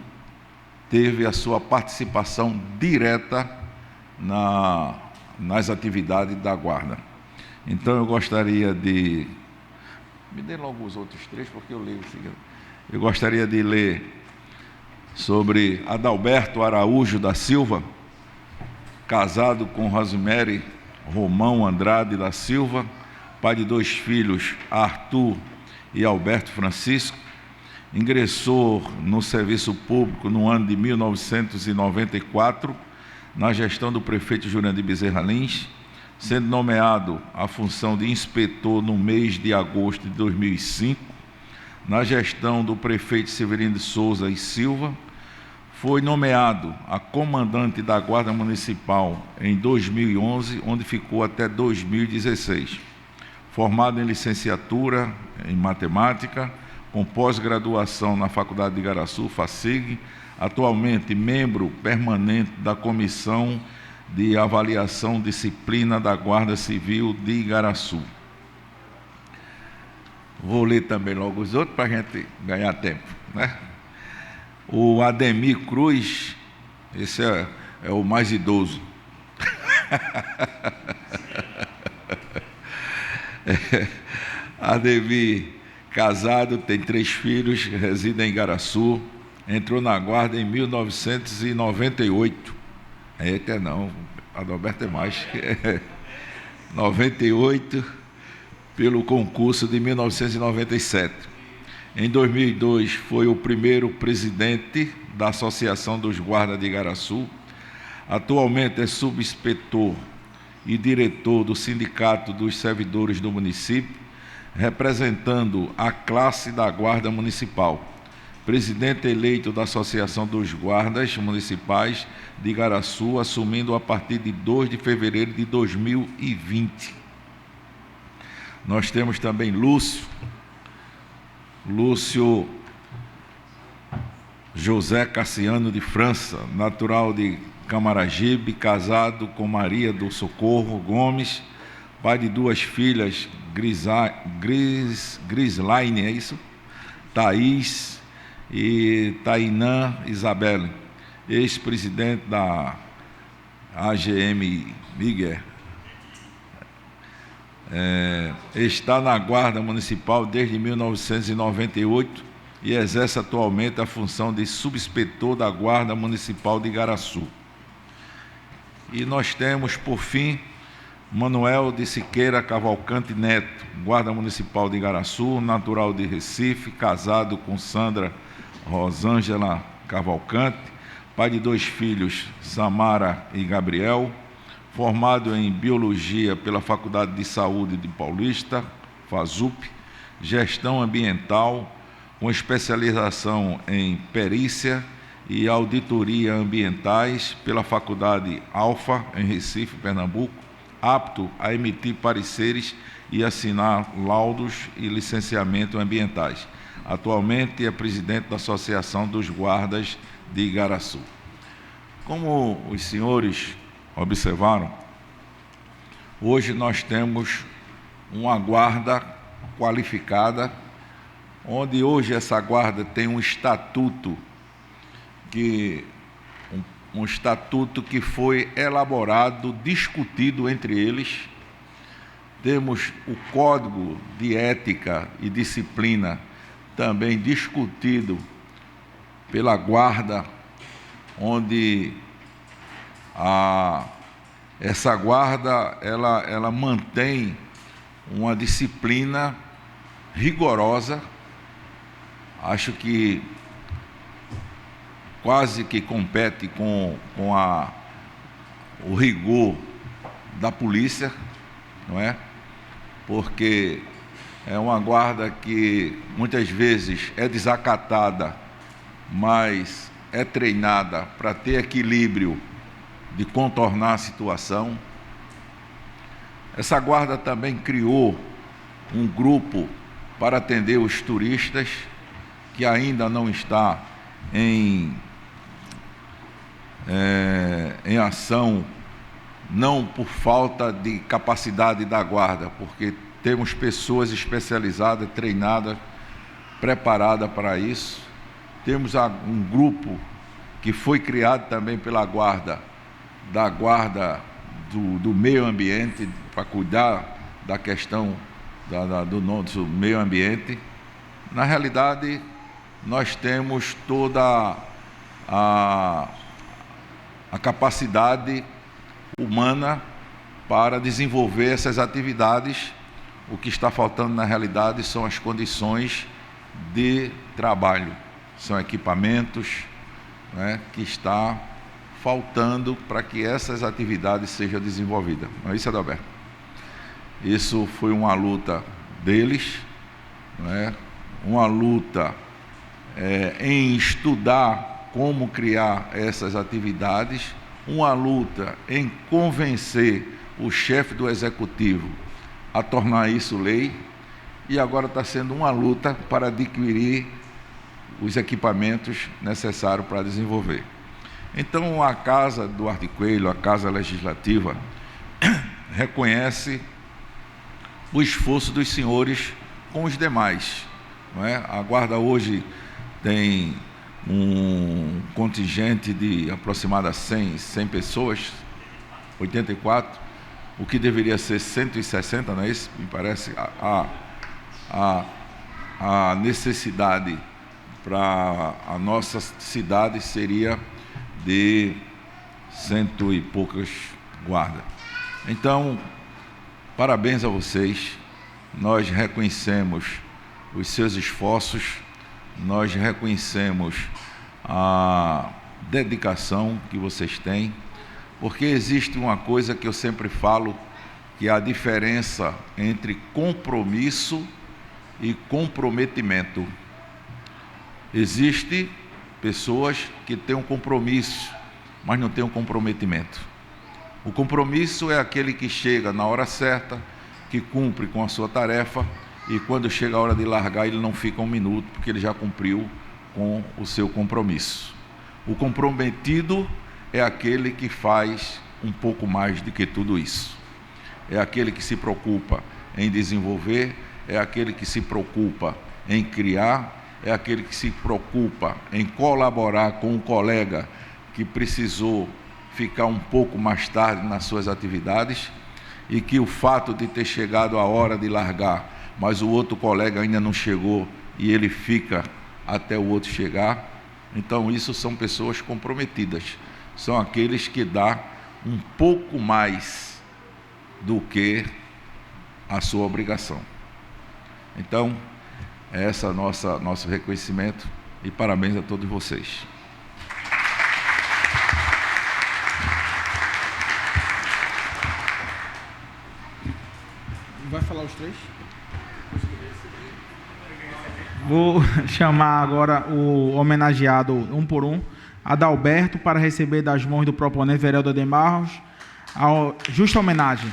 teve a sua participação direta nas atividades da guarda. Então eu gostaria de... Me dê logo os outros três, porque eu leio o seguinte. Eu gostaria de ler sobre Adalberto Araújo da Silva, casado com Rosemary Romão Andrade da Silva, pai de 2 filhos, Arthur e Alberto Francisco. Ingressou no serviço público no ano de 1994, na gestão do prefeito Jurandir Bezerra Lins, sendo nomeado à função de inspetor no mês de agosto de 2005, na gestão do prefeito Severino de Souza e Silva. Foi nomeado a comandante da Guarda Municipal em 2011, onde ficou até 2016. Formado em licenciatura em matemática, com pós-graduação na Faculdade de Igaraçu, FACIG, atualmente membro permanente da Comissão de Avaliação Disciplina da Guarda Civil de Igaraçu. Vou ler também logo os outros para a gente ganhar tempo, né? O Ademir Cruz, esse é o mais idoso. Ademir, casado, tem 3 filhos, reside em Igaraçu, entrou na guarda em 1998. Eita, não, Adalberto é mais. 98, pelo concurso de 1997. Em 2002, foi o primeiro presidente da Associação dos Guardas de Igaraçu. Atualmente é subinspetor e diretor do Sindicato dos Servidores do município, representando a classe da Guarda Municipal. Presidente eleito da Associação dos Guardas Municipais de Igaraçu, assumindo a partir de 2 de fevereiro de 2020. Nós temos também Lúcio José Cassiano de França, natural de Camaragibe, casado com Maria do Socorro Gomes, pai de 2 filhas, Grislaine, é isso? Thaís e Tainã Isabelle, ex-presidente da AGM Miguel. Está na Guarda Municipal desde 1998 e exerce atualmente a função de subinspetor da Guarda Municipal de Igaraçu. E nós temos, por fim, Manuel de Siqueira Cavalcante Neto, Guarda Municipal de Igaraçu, natural de Recife, casado com Sandra Rosângela Cavalcante, pai de 2 filhos, Samara e Gabriel, formado em Biologia pela Faculdade de Saúde de Paulista, FASUP, Gestão Ambiental, com especialização em Perícia e Auditoria Ambientais pela Faculdade Alfa, em Recife, Pernambuco, apto a emitir pareceres e assinar laudos e licenciamento ambientais. Atualmente é presidente da Associação dos Guardas de Igaraçu. Como os senhores observaram, hoje nós temos uma guarda qualificada, onde hoje essa guarda tem um estatuto que foi elaborado, discutido entre eles. Temos o Código de Ética e Disciplina, também discutido pela guarda, onde essa guarda ela mantém uma disciplina rigorosa. Acho que quase que compete com o rigor da polícia, não é? Porque é uma guarda que muitas vezes é desacatada, mas é treinada para ter equilíbrio de contornar a situação. Essa guarda também criou um grupo para atender os turistas, que ainda não está em ação, não por falta de capacidade da guarda, porque temos pessoas especializadas, treinadas preparada para isso. Temos um grupo que foi criado também pela guarda, do meio ambiente, para cuidar da questão do nosso meio ambiente. Na realidade, nós temos toda a capacidade humana para desenvolver essas atividades. O que está faltando, na realidade, são as condições de trabalho, são equipamentos, né, que está faltando para que essas atividades sejam desenvolvidas. Não é isso, Adalberto? Isso foi uma luta deles, né, uma luta em estudar como criar essas atividades, uma luta em convencer o chefe do executivo a tornar isso lei, e agora está sendo uma luta para adquirir os equipamentos necessários para desenvolver. Então, a Casa Duarte Coelho, a Casa Legislativa, reconhece o esforço dos senhores com os demais, não é? A Guarda hoje tem um contingente de aproximadamente 100 pessoas, 84, o que deveria ser 160, não é isso? Me parece a necessidade para a nossa cidade seria de 100 e poucas guardas. Então, parabéns a vocês, nós reconhecemos os seus esforços, nós reconhecemos a dedicação que vocês têm, porque existe uma coisa que eu sempre falo, que é a diferença entre compromisso e comprometimento. Existem pessoas que têm um compromisso, mas não têm um comprometimento. O compromisso é aquele que chega na hora certa, que cumpre com a sua tarefa, e quando chega a hora de largar, ele não fica um minuto, porque ele já cumpriu com o seu compromisso. O comprometido é aquele que faz um pouco mais do que tudo isso. É aquele que se preocupa em desenvolver, é aquele que se preocupa em criar, é aquele que se preocupa em colaborar com um colega que precisou ficar um pouco mais tarde nas suas atividades, e que o fato de ter chegado a hora de largar, mas o outro colega ainda não chegou e ele fica até o outro chegar. Então, isso são pessoas comprometidas, são aqueles que dão um pouco mais do que a sua obrigação. Então, esse é nosso reconhecimento, e parabéns a todos vocês.
Vai falar os três? Vou chamar agora o homenageado um por um, Adalberto, para receber das mãos do proponente, vereador de Barros, a justa homenagem.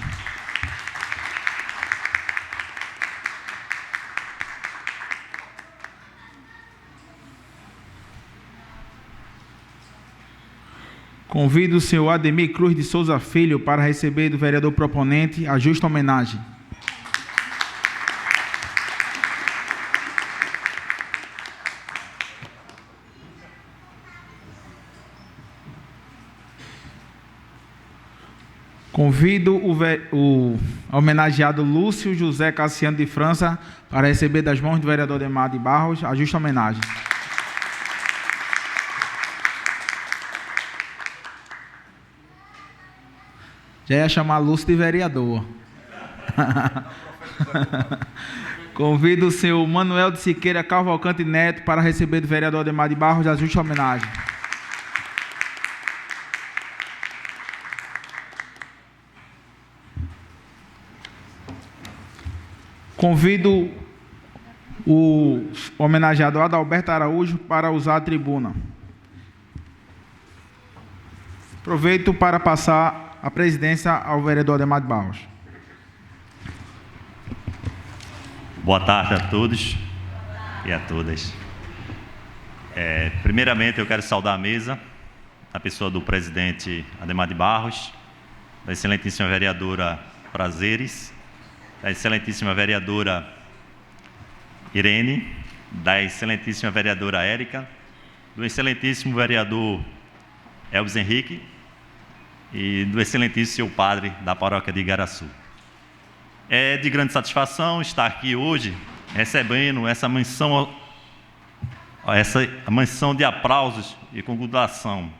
Convido o senhor Ademir Cruz de Souza Filho para receber do vereador proponente a justa homenagem. Convido o homenageado Lúcio José Cassiano de França para receber das mãos do vereador Ademar de Barros a justa homenagem. Já ia chamar Lúcio de vereador. Convido o senhor Manuel de Siqueira Cavalcante Neto para receber do vereador Ademar de Barros a justa homenagem. Convido o homenageado Adalberto Araújo para usar a tribuna. Aproveito para passar a presidência ao vereador Ademar de Barros.
Boa tarde a todos e a todas. Primeiramente, eu quero saudar a mesa, a pessoa do presidente Ademar de Barros, da excelentíssima vereadora Prazeres, da excelentíssima vereadora Irene, da excelentíssima vereadora Érica, do excelentíssimo vereador Elvis Henrique e do excelentíssimo padre da paróquia de Igaraçu. É de grande satisfação estar aqui hoje recebendo essa menção de aplausos e congratulação.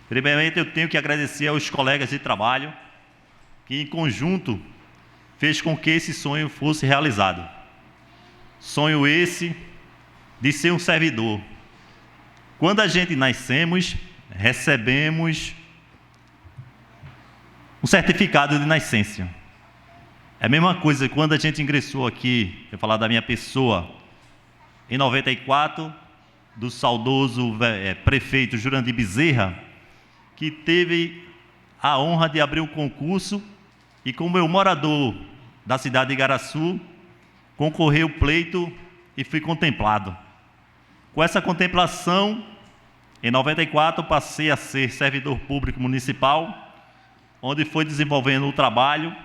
Primeiramente, eu tenho que agradecer aos colegas de trabalho que, em conjunto, fez com que esse sonho fosse realizado. Sonho esse de ser um servidor. Quando a gente nascemos, recebemos um certificado de nascença. É a mesma coisa quando a gente ingressou aqui, eu falar da minha pessoa, em 94, do saudoso prefeito Jurandir Bezerra, que teve a honra de abrir um concurso e, como eu morador da cidade de Igaraçu, concorri ao pleito e fui contemplado. Com essa contemplação, em 94, passei a ser servidor público municipal, onde foi desenvolvendo o trabalho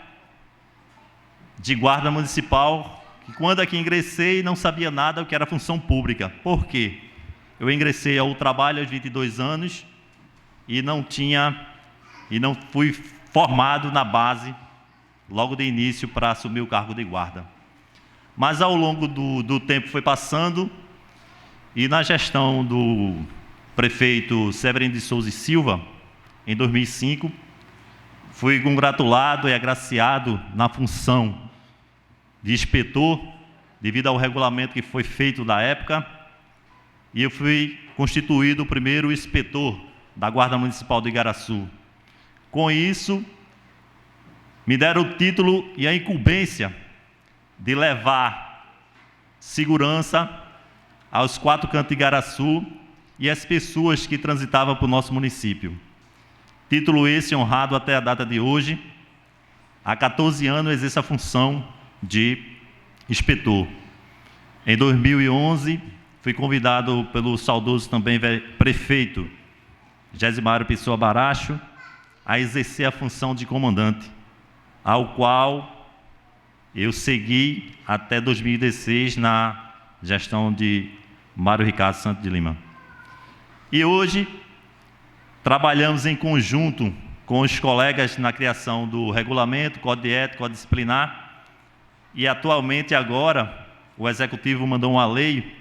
de guarda municipal, que quando aqui ingressei não sabia nada o que era função pública. Por quê? Eu ingressei ao trabalho aos 22 anos e não fui formado na base logo de início para assumir o cargo de guarda. Mas ao longo do tempo foi passando e na gestão do prefeito Severino de Souza e Silva, em 2005, fui congratulado e agraciado na função de inspetor, devido ao regulamento que foi feito na época, e eu fui constituído o primeiro inspetor da Guarda Municipal de Igaraçu. Com isso, me deram o título e a incumbência de levar segurança aos 4 cantos de Igaraçu e às pessoas que transitavam para o nosso município. Título esse honrado até a data de hoje. Há 14 anos eu exerço a função de inspetor. Em 2011, fui convidado pelo saudoso também prefeito Gesimário Pessoa Baracho a exercer a função de comandante, ao qual eu segui até 2016 na gestão de Mário Ricardo Santos de Lima. E hoje trabalhamos em conjunto com os colegas na criação do regulamento, código de ética, código disciplinar, e atualmente agora o Executivo mandou uma lei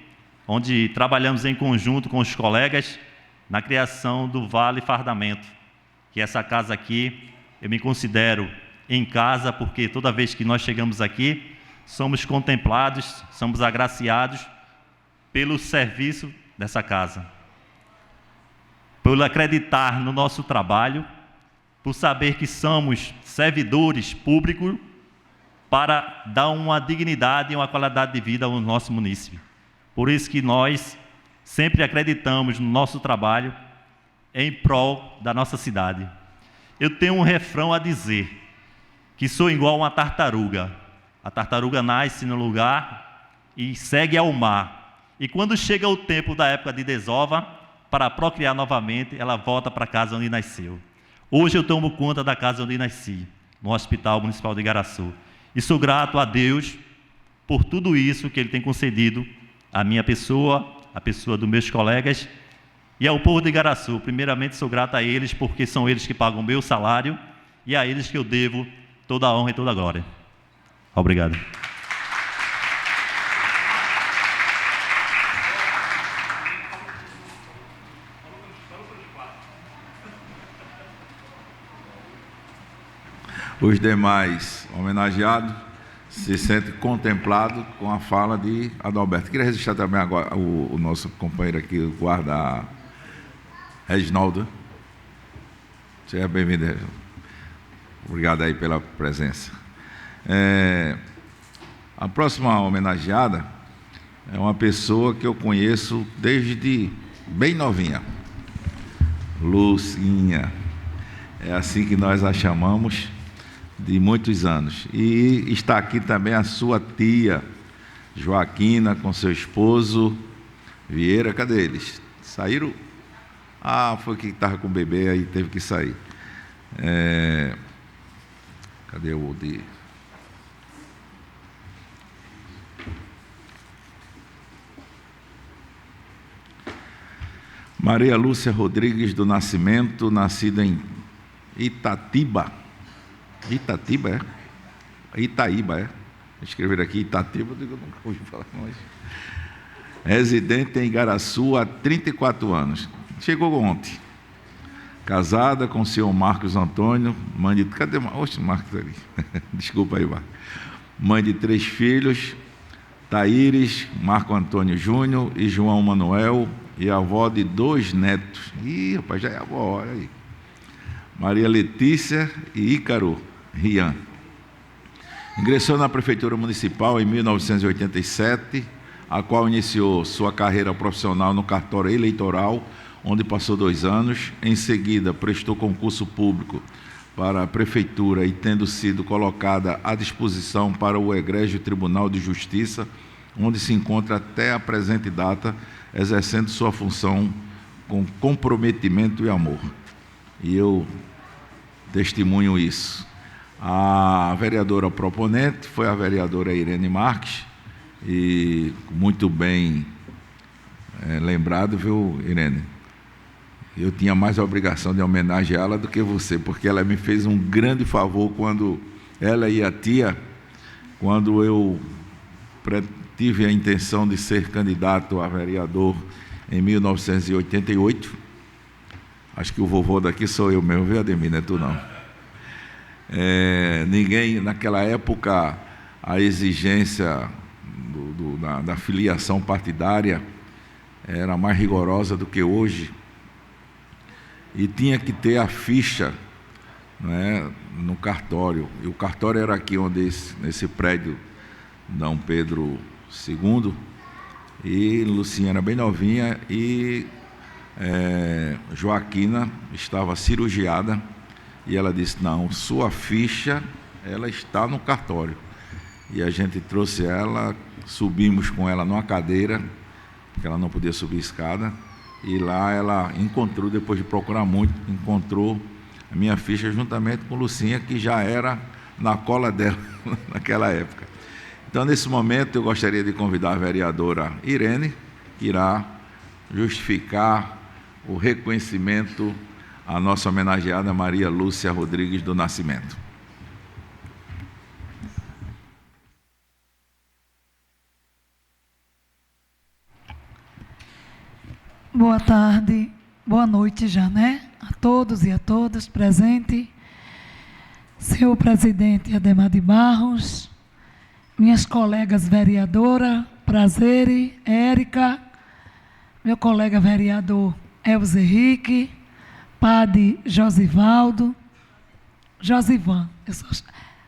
onde trabalhamos em conjunto com os colegas na criação do Vale Fardamento, que essa casa aqui eu me considero em casa, porque toda vez que nós chegamos aqui, somos contemplados, somos agraciados pelo serviço dessa casa, por acreditar no nosso trabalho, por saber que somos servidores públicos para dar uma dignidade e uma qualidade de vida ao nosso município. Por isso que nós sempre acreditamos no nosso trabalho em prol da nossa cidade. Eu tenho um refrão a dizer, que sou igual a uma tartaruga. A tartaruga nasce no lugar e segue ao mar. E quando chega o tempo da época de desova, para procriar novamente, ela volta para a casa onde nasceu. Hoje eu tomo conta da casa onde nasci, no Hospital Municipal de Igaraçu. E sou grato a Deus por tudo isso que Ele tem concedido à minha pessoa, à pessoa dos meus colegas e ao povo de Igaraçu. Primeiramente sou grato a eles, porque são eles que pagam o meu salário e a eles que eu devo toda a honra e toda a glória. Obrigado.
Os demais homenageados se sentem contemplados com a fala de Adalberto. Queria registrar também agora o nosso companheiro aqui, o guarda Reginaldo. Seja bem-vindo, Reginaldo. Obrigado aí pela presença. A próxima homenageada é uma pessoa que eu conheço desde bem novinha. Lucinha. É assim que nós a chamamos, de muitos anos. E está aqui também a sua tia, Joaquina, com seu esposo, Vieira. Cadê eles? Saíram? Ah, foi que estava com o bebê, aí teve que sair. Cadê o de... Maria Lúcia Rodrigues do Nascimento, nascida em Itatiba. Itatiba, é? Itaíba, é? Escrever aqui Itatiba, eu nunca ouvi falar mais. Residente em Igaraçu há 34 anos. Chegou ontem. Casada com o senhor Marcos Antônio, mãe de... Cadê o Marcos? Marcos ali. Desculpa aí, Marcos. Mãe de 3 filhos, Taíris, Marco Antônio Júnior e João Manuel, e avó de 2 netos. Ih, rapaz, já é avó, olha aí. Maria Letícia e Ícaro Rian. Ingressou na Prefeitura Municipal em 1987, a qual iniciou sua carreira profissional no cartório eleitoral, onde passou 2 anos. Em seguida, prestou concurso público para a Prefeitura e, tendo sido colocada à disposição para o Egrégio Tribunal de Justiça, onde se encontra até a presente data, exercendo sua função com comprometimento e amor. E eu testemunho isso. A vereadora proponente foi a vereadora Irene Marques, e muito bem lembrado, viu, Irene? Eu tinha mais a obrigação de homenageá-la do que você, porque ela me fez um grande favor quando ela e a tia, quando eu tive a intenção de ser candidato a vereador em 1988. Acho que o vovô daqui sou eu mesmo, viu, Ademir? Não é tu, não. Ninguém, naquela época, a exigência da filiação partidária era mais rigorosa do que hoje, e tinha que ter a ficha, né, no cartório. E o cartório era aqui, nesse prédio Dom Pedro II, e Lucinha era bem novinha, e Joaquina estava cirurgiada, e ela disse: não, sua ficha, ela está no cartório. E a gente trouxe ela, subimos com ela numa cadeira, porque ela não podia subir escada, e lá ela encontrou, depois de procurar muito, encontrou a minha ficha juntamente com Lucinha, que já era na cola dela naquela época. Então, nesse momento, eu gostaria de convidar a vereadora Irene, que irá justificar o reconhecimento à nossa homenageada Maria Lúcia Rodrigues do Nascimento.
Boa tarde, boa noite já, né? A todos e a todas presentes. Senhor presidente Ademar de Barros, minhas colegas vereadoras, prazer, Érica, meu colega vereador Elvis Henrique, padre Josivaldo, Josivan.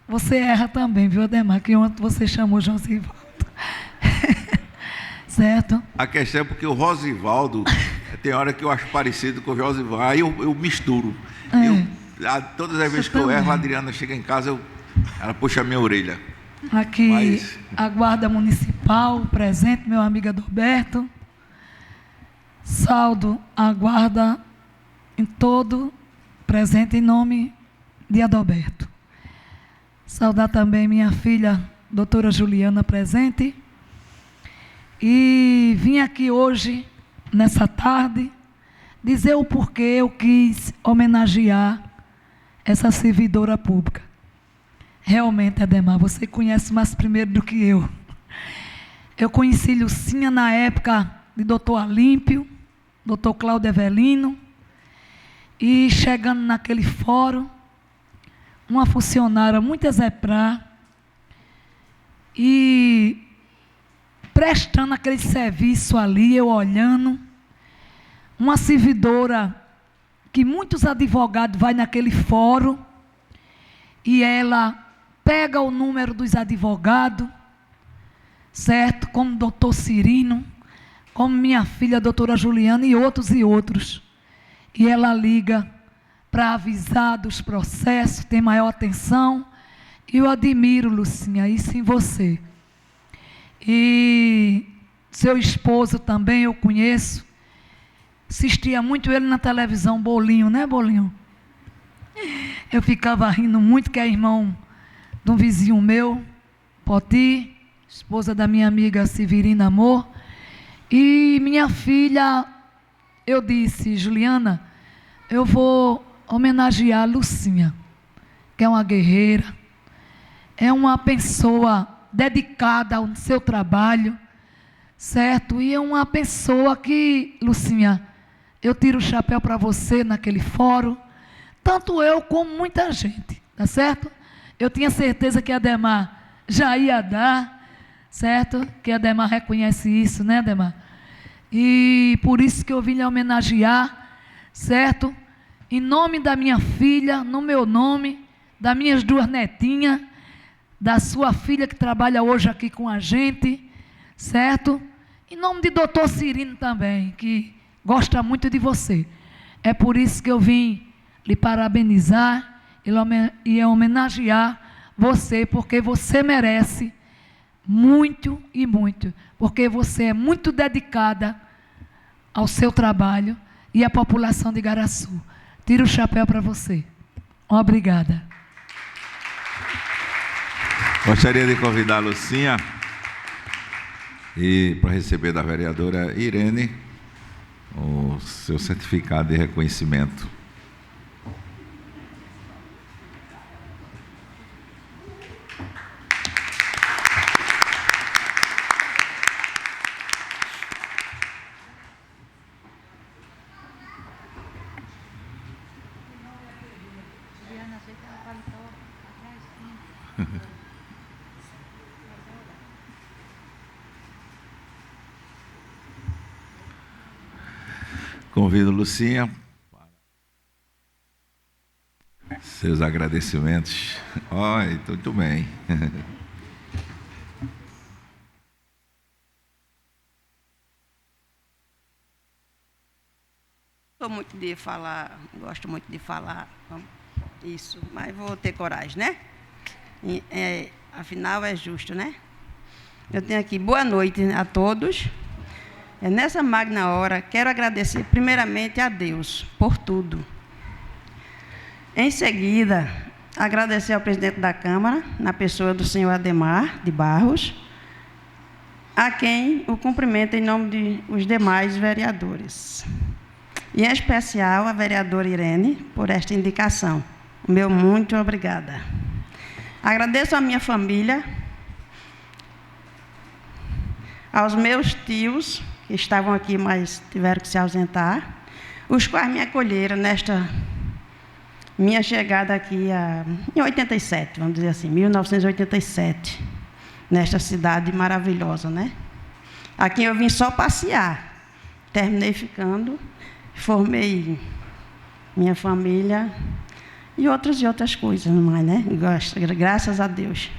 Você erra também, viu, Ademar, que ontem você chamou Josivaldo. Certo?
A questão é porque o Rosivaldo, tem hora que eu acho parecido com o Josivaldo, aí eu misturo. Todas as vezes que eu erro, a Adriana chega em casa, ela puxa a minha orelha.
Aqui, a Guarda Municipal, presente, meu amigo Adalberto. Saldo a Guarda em todo, presente em nome de Adalberto. Saudar também minha filha, doutora Juliana, presente. E vim aqui hoje, nessa tarde, dizer o porquê eu quis homenagear essa servidora pública. Realmente, Ademar, você conhece mais primeiro do que eu. Eu conheci Lucinha na época de doutor Alímpio, doutor Cláudio Evelino, e chegando naquele fórum, uma funcionária muito exemplar, e prestando aquele serviço ali, eu olhando, uma servidora que muitos advogados vão naquele fórum, e ela pega o número dos advogados, certo? Como o doutor Cirino, como minha filha, a doutora Juliana, e outros. E ela liga para avisar dos processos, tem maior atenção, e eu admiro, Lucinha, isso em você. E seu esposo também eu conheço, assistia muito ele na televisão, Bolinho, né, Bolinho? Eu ficava rindo muito, que é irmão de um vizinho meu, Poti, esposa da minha amiga Severina Amor, e minha filha eu disse, Juliana, eu vou homenagear a Lucinha, que é uma guerreira, é uma pessoa dedicada ao seu trabalho, certo? E é uma pessoa que, Lucinha, eu tiro o chapéu para você naquele fórum, tanto eu como muita gente, tá certo? Eu tinha certeza que a Ademar já ia dar, certo? Que a Ademar reconhece isso, né, Ademar? E por isso que eu vim lhe homenagear, certo? Em nome da minha filha, no meu nome, das minhas 2 netinhas, da sua filha que trabalha hoje aqui com a gente, certo? Em nome de doutor Cirino também, que gosta muito de você. É por isso que eu vim lhe parabenizar e homenagear você, porque você merece muito e muito, porque você é muito dedicada ao seu trabalho e à população de Igaraçu. Tiro o chapéu para você. Obrigada.
Gostaria de convidar a Lucinha e para receber da vereadora Irene o seu certificado de reconhecimento. Convido Lucinha para seus agradecimentos. Oi, muito bem.
Muito de falar, gosto muito de falar isso, mas vou ter coragem, né? Afinal, é justo, né? Eu tenho aqui boa noite a todos. Nessa magna hora, quero agradecer primeiramente a Deus por tudo. Em seguida, agradecer ao presidente da Câmara, na pessoa do senhor Ademar de Barros, a quem o cumprimento em nome dos demais vereadores. E, em especial, a vereadora Irene, por esta indicação. Meu muito obrigada. Agradeço à minha família, aos meus tios, que estavam aqui, mas tiveram que se ausentar, os quais me acolheram nesta minha chegada aqui em 87, vamos dizer assim, 1987, nesta cidade maravilhosa, né? Aqui eu vim só passear, terminei ficando, formei minha família e outras coisas mais, né? Graças a Deus.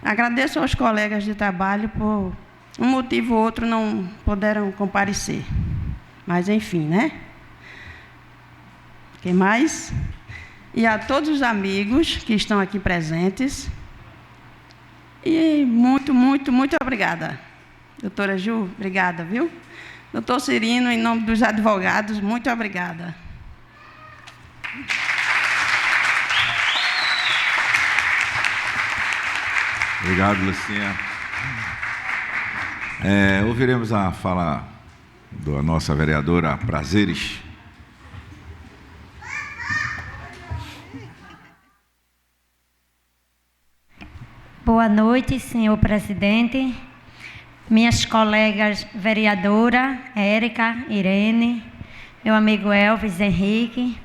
Agradeço aos colegas de trabalho por um motivo ou outro não puderam comparecer. Mas, enfim, né? Quem mais? E a todos os amigos que estão aqui presentes. E muito, muito, muito obrigada. Doutora Ju, obrigada, viu? Doutor Cirino, em nome dos advogados, muito obrigada.
Obrigado, Lucinha. Ouviremos a fala da nossa vereadora Prazeres.
Boa noite, senhor presidente, minhas colegas vereadora Érica, Irene, meu amigo Elvis Henrique,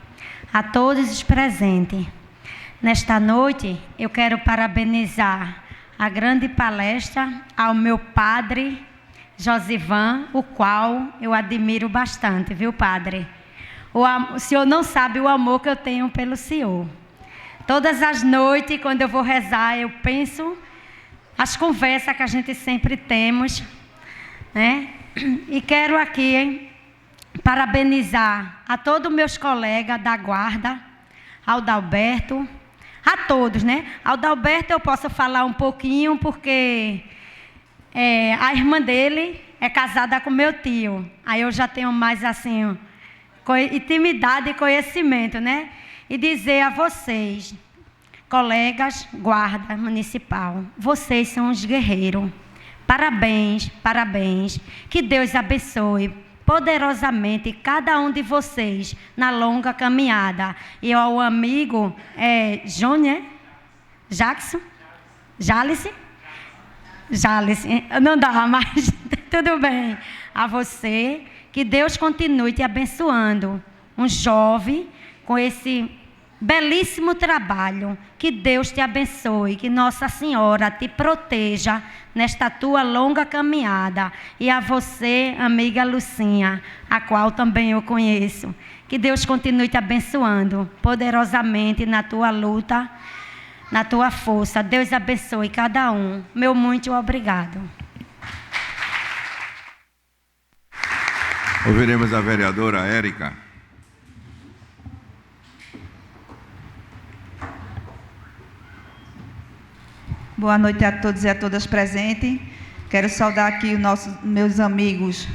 a todos os presentes. Nesta noite, eu quero parabenizar a grande palestra ao meu padre Josivan, o qual eu admiro bastante, viu, padre? O senhor não sabe o amor que eu tenho pelo senhor. Todas as noites, quando eu vou rezar, eu penso as conversas que a gente sempre temos, né? E quero aqui parabenizar a todos meus colegas da guarda, ao Dalberto, a todos, né? Ao Dalberto eu posso falar um pouquinho, porque a irmã dele é casada com meu tio. Aí eu já tenho mais, assim, intimidade e conhecimento, né? E dizer a vocês, colegas guarda municipal, vocês são os guerreiros. Parabéns, parabéns. Que Deus abençoe poderosamente cada um de vocês na longa caminhada. E ao amigo Júnior, Jackson, Jalice, não dá, mas tudo bem. A você, que Deus continue te abençoando. Um jovem com esse belíssimo trabalho. Que Deus te abençoe, que Nossa Senhora te proteja nesta tua longa caminhada. E a você, amiga Lucinha, a qual também eu conheço. Que Deus continue te abençoando poderosamente na tua luta, na tua força. Deus abençoe cada um. Meu muito obrigado.
Ouviremos a vereadora Érica.
Boa noite a todos e a todas presentes. Quero saudar aqui os meus amigos,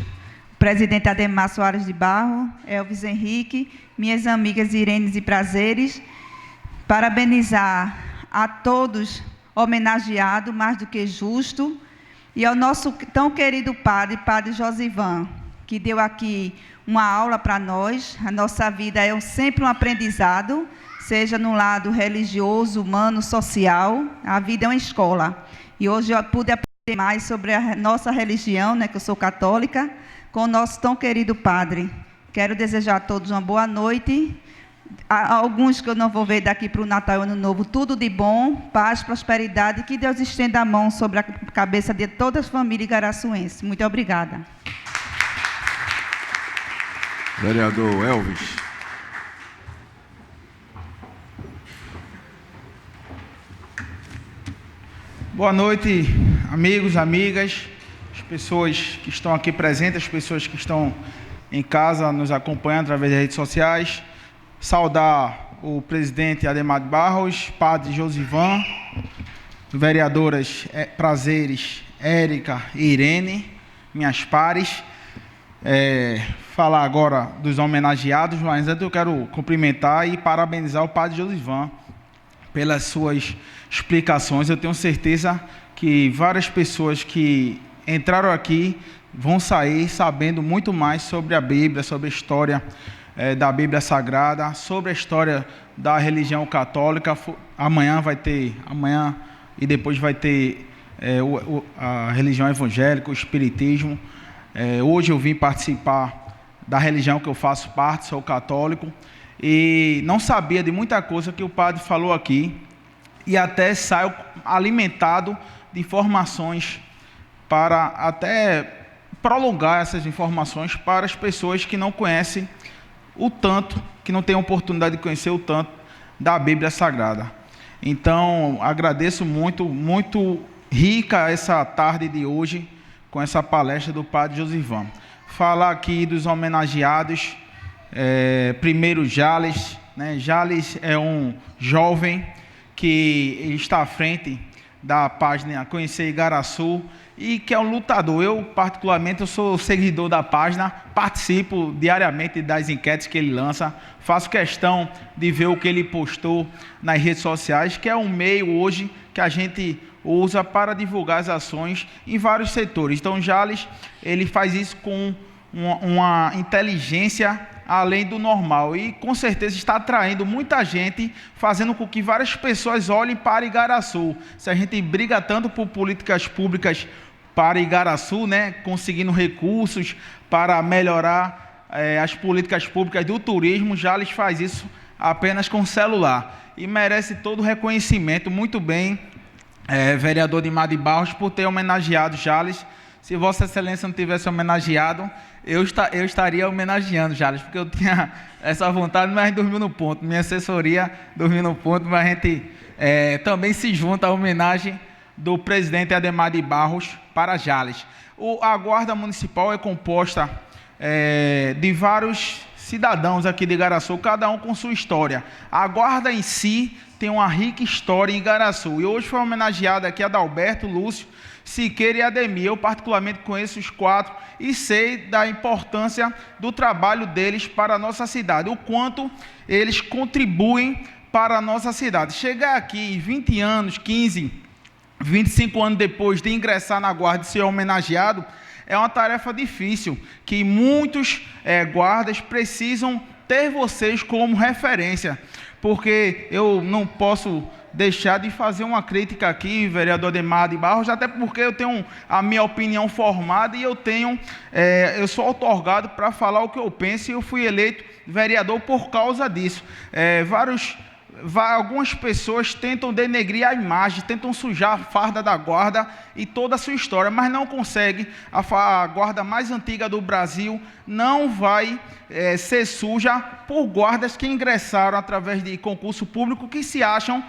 o presidente Ademar Soares de Barro, Elvis Henrique, minhas amigas Irene e Prazeres. Parabenizar a todos homenageados, mais do que justo, e ao nosso tão querido padre Josivan, que deu aqui uma aula para nós. A nossa vida é sempre um aprendizado, seja no lado religioso, humano, social. A vida é uma escola. E hoje eu pude aprender mais sobre a nossa religião, né, que eu sou católica, com o nosso tão querido padre. Quero desejar a todos uma boa noite. Há alguns que eu não vou ver daqui para o Natal e Ano Novo. Tudo de bom, paz, prosperidade. Que Deus estenda a mão sobre a cabeça de toda a família igaraçuense. Muito obrigada.
Vereador Elvis.
Boa noite, amigos, amigas, as pessoas que estão aqui presentes, as pessoas que estão em casa nos acompanhando através das redes sociais. Saudar o presidente Ademar de Barros, padre Josivan, vereadoras Prazeres, Érica e Irene, minhas pares. Falar agora dos homenageados, mas antes eu quero cumprimentar e parabenizar o padre Josivan pelas suas explicações. Eu tenho certeza que várias pessoas que entraram aqui vão sair sabendo muito mais sobre a Bíblia, sobre a história da Bíblia Sagrada, sobre a história da religião católica. Amanhã e depois vai ter a religião evangélica, o espiritismo. Hoje eu vim participar da religião que eu faço parte, sou católico, e não sabia de muita coisa que o padre falou aqui, e até saio alimentado de informações para até prolongar essas informações para as pessoas que não conhecem o tanto, que não têm a oportunidade de conhecer o tanto da Bíblia Sagrada. Então, agradeço muito, muito rica essa tarde de hoje com essa palestra do padre Josivan. Falar aqui dos homenageados, primeiro Jales, né? Jales é um jovem que está à frente da página Conhecer Igaraçu e que é um lutador. Eu, particularmente, eu sou seguidor da página, participo diariamente das enquetes que ele lança, faço questão de ver o que ele postou nas redes sociais, que é um meio hoje que a gente usa para divulgar as ações em vários setores. Então, Jales, ele faz isso com uma inteligência além do normal e, com certeza, está atraindo muita gente, fazendo com que várias pessoas olhem para Igaraçu. Se a gente briga tanto por políticas públicas para Igaraçu, né, conseguindo recursos para melhorar as políticas públicas do turismo, Jales faz isso apenas com celular e merece todo o reconhecimento. Muito bem, vereador Ademar de Barros, por ter homenageado Jales. Se Vossa Excelência não tivesse homenageado, eu estaria homenageando Jales, porque eu tinha essa vontade, mas a gente dormiu no ponto. Minha assessoria dormiu no ponto, mas a gente também se junta à homenagem do presidente Ademar de Barros para Jales. A Guarda Municipal é composta de vários cidadãos aqui de Igaraçu, cada um com sua história. A Guarda em si tem uma rica história em Igaraçu. E hoje foi homenageado aqui Adalberto, Lúcio, Siqueira e Ademir. Eu particularmente conheço os quatro e sei da importância do trabalho deles para a nossa cidade, o quanto eles contribuem para a nossa cidade. Chegar aqui 20 anos, 15, 25 anos depois de ingressar na Guarda e ser homenageado, é uma tarefa difícil, que muitos guardas precisam ter vocês como referência, porque eu não posso deixar de fazer uma crítica aqui, vereador Ademar de Barros, até porque eu tenho a minha opinião formada e eu sou outorgado para falar o que eu penso, e eu fui eleito vereador por causa disso. Algumas pessoas tentam denegrir a imagem, tentam sujar a farda da guarda e toda a sua história, mas não conseguem. A guarda mais antiga do Brasil não vai ser suja por guardas que ingressaram através de concurso público, que se acham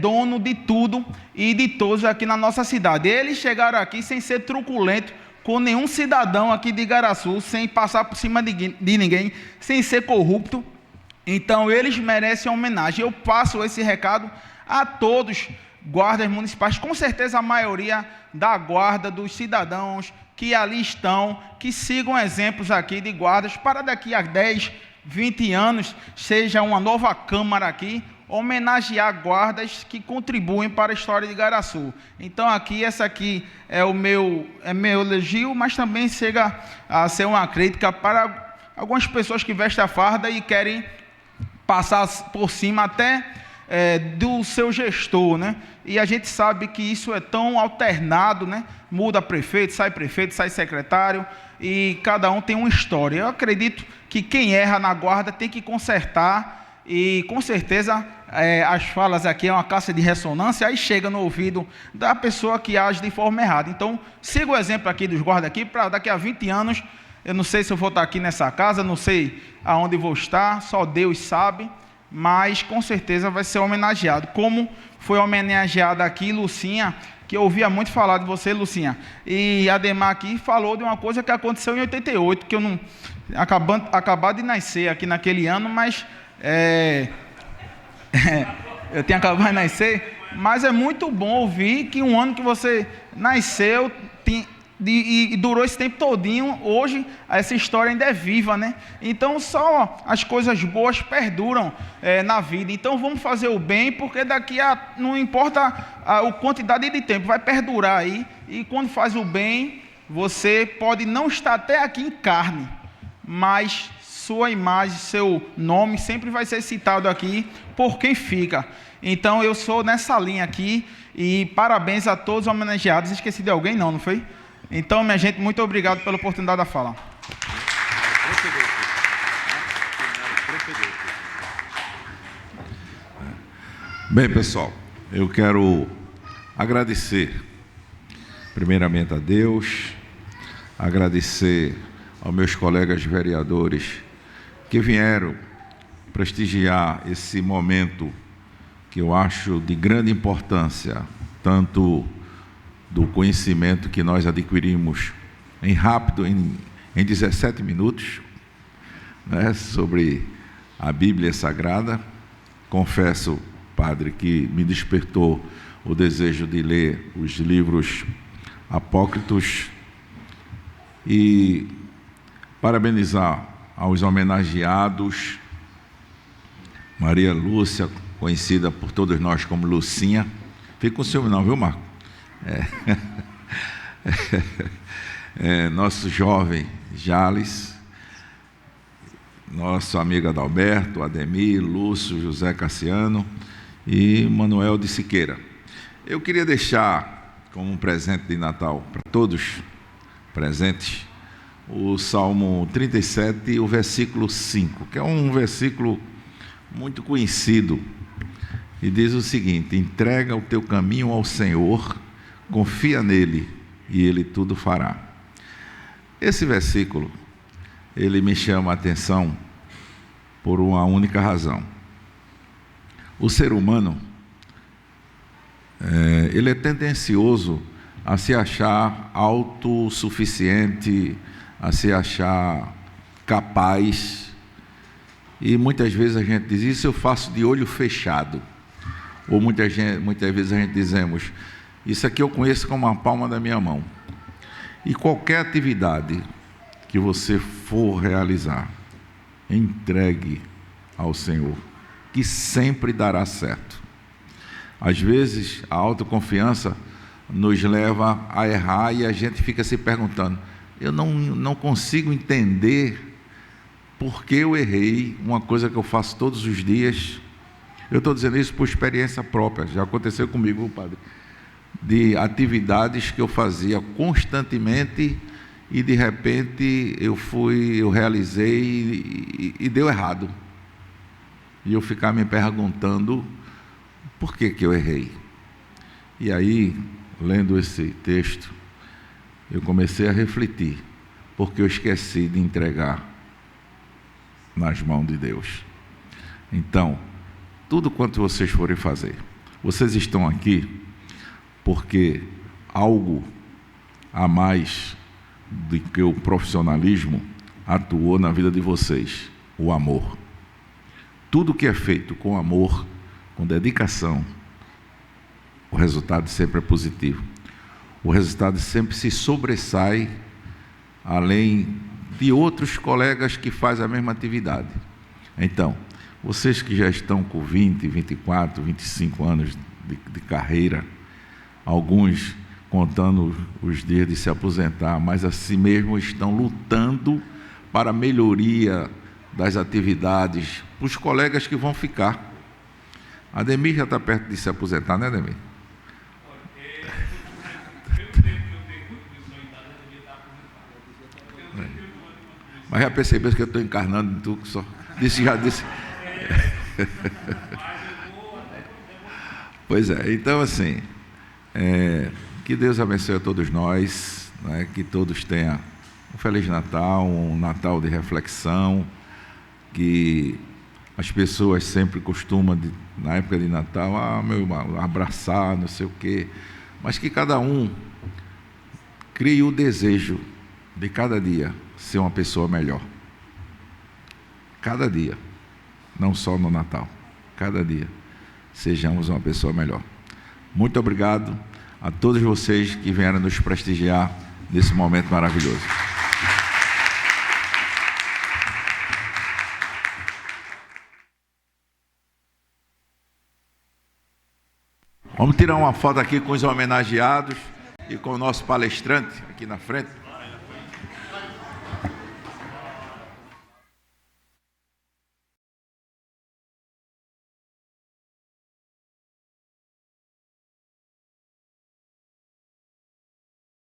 dono de tudo e de todos aqui na nossa cidade. Eles chegaram aqui sem ser truculento com nenhum cidadão aqui de Igaraçu, sem passar por cima de ninguém, sem ser corrupto. Então, eles merecem homenagem. Eu passo esse recado a todos guardas municipais, com certeza a maioria da guarda, dos cidadãos que ali estão, que sigam exemplos aqui de guardas, para daqui a 10, 20 anos, seja uma nova Câmara aqui, homenagear guardas que contribuem para a história de Igaraçu. Então, essa aqui é meu elogio, mas também chega a ser uma crítica para algumas pessoas que vestem a farda e querem passar por cima até do seu gestor, né? E a gente sabe que isso é tão alternado, né? Muda prefeito, sai secretário, e cada um tem uma história. Eu acredito que quem erra na guarda tem que consertar, e com certeza as falas aqui é uma caixa de ressonância, aí chega no ouvido da pessoa que age de forma errada. Então, siga o exemplo aqui dos guardas aqui, para daqui a 20 anos, eu não sei se eu vou estar aqui nessa casa, não sei aonde vou estar, só Deus sabe, mas com certeza vai ser homenageado, como foi homenageada aqui Lucinha, que eu ouvia muito falar de você, Lucinha, e Ademar aqui falou de uma coisa que aconteceu em 88, que eu não acabado de nascer aqui naquele ano, mas eu tinha acabado de nascer, mas é muito bom ouvir que um ano que você nasceu e durou esse tempo todinho, hoje essa história ainda é viva, né? Então só as coisas boas perduram na vida. Então vamos fazer o bem, porque não importa a quantidade de tempo, vai perdurar aí. E quando faz o bem, você pode não estar até aqui em carne, mas sua imagem, seu nome sempre vai ser citado aqui por quem fica. Então eu sou nessa linha aqui, e parabéns a todos os homenageados. Esqueci de alguém? Não foi? Então, minha gente, muito obrigado pela oportunidade da fala.
Bem, pessoal, eu quero agradecer primeiramente a Deus, agradecer aos meus colegas vereadores que vieram prestigiar esse momento que eu acho de grande importância, tanto do conhecimento que nós adquirimos em 17 minutos, né, sobre a Bíblia Sagrada. Confesso, padre, que me despertou o desejo de ler os livros apócrifos, e parabenizar aos homenageados, Maria Lúcia, conhecida por todos nós como Lucinha. Fica com ciúme não, viu, Marco? Nosso jovem Jales, nosso amigo Adalberto, Ademir, Lúcio, José Cassiano e Manuel de Siqueira. Eu queria deixar como um presente de Natal para todos presentes o Salmo 37 e o versículo 5, que é um versículo muito conhecido, e diz o seguinte: entrega o teu caminho ao Senhor, confia nele e ele tudo fará. Esse versículo, ele me chama a atenção por uma única razão. O ser humano, ele é tendencioso a se achar autossuficiente, a se achar capaz, e muitas vezes a gente diz: isso eu faço de olho fechado. Ou muitas vezes a gente dizemos: isso aqui eu conheço como a palma da minha mão. E qualquer atividade que você for realizar, entregue ao Senhor, que sempre dará certo. Às vezes a autoconfiança nos leva a errar, e a gente fica se perguntando: eu não consigo entender por que eu errei uma coisa que eu faço todos os dias. Eu estou dizendo isso por experiência própria, já aconteceu comigo, padre, de atividades que eu fazia constantemente e de repente eu realizei e deu errado. E eu ficar me perguntando por que eu errei. E aí, lendo esse texto, eu comecei a refletir, porque eu esqueci de entregar nas mãos de Deus. Então, tudo quanto vocês forem fazer, vocês estão aqui porque algo a mais do que o profissionalismo atuou na vida de vocês, o amor. Tudo que é feito com amor, com dedicação, o resultado sempre é positivo. O resultado sempre se sobressai além de outros colegas que fazem a mesma atividade. Então, vocês que já estão com 20, 24, 25 anos de carreira, alguns contando os dias de se aposentar, mas assim mesmo estão lutando para a melhoria das atividades, para os colegas que vão ficar. Ademir já está perto de se aposentar, né, Ademir? Mas já percebeu que eu estou encarnando em tu, que só já disse. Pois é, então assim, que Deus abençoe a todos nós, né, que todos tenham um Feliz Natal, um Natal de reflexão, que as pessoas sempre costumam, na época de Natal, abraçar, não sei o quê, mas que cada um crie o desejo de cada dia ser uma pessoa melhor. Cada dia, não só no Natal, cada dia, sejamos uma pessoa melhor. Muito obrigado a todos vocês que vieram nos prestigiar nesse momento maravilhoso. Vamos tirar uma foto aqui com os homenageados e com o nosso palestrante aqui na frente.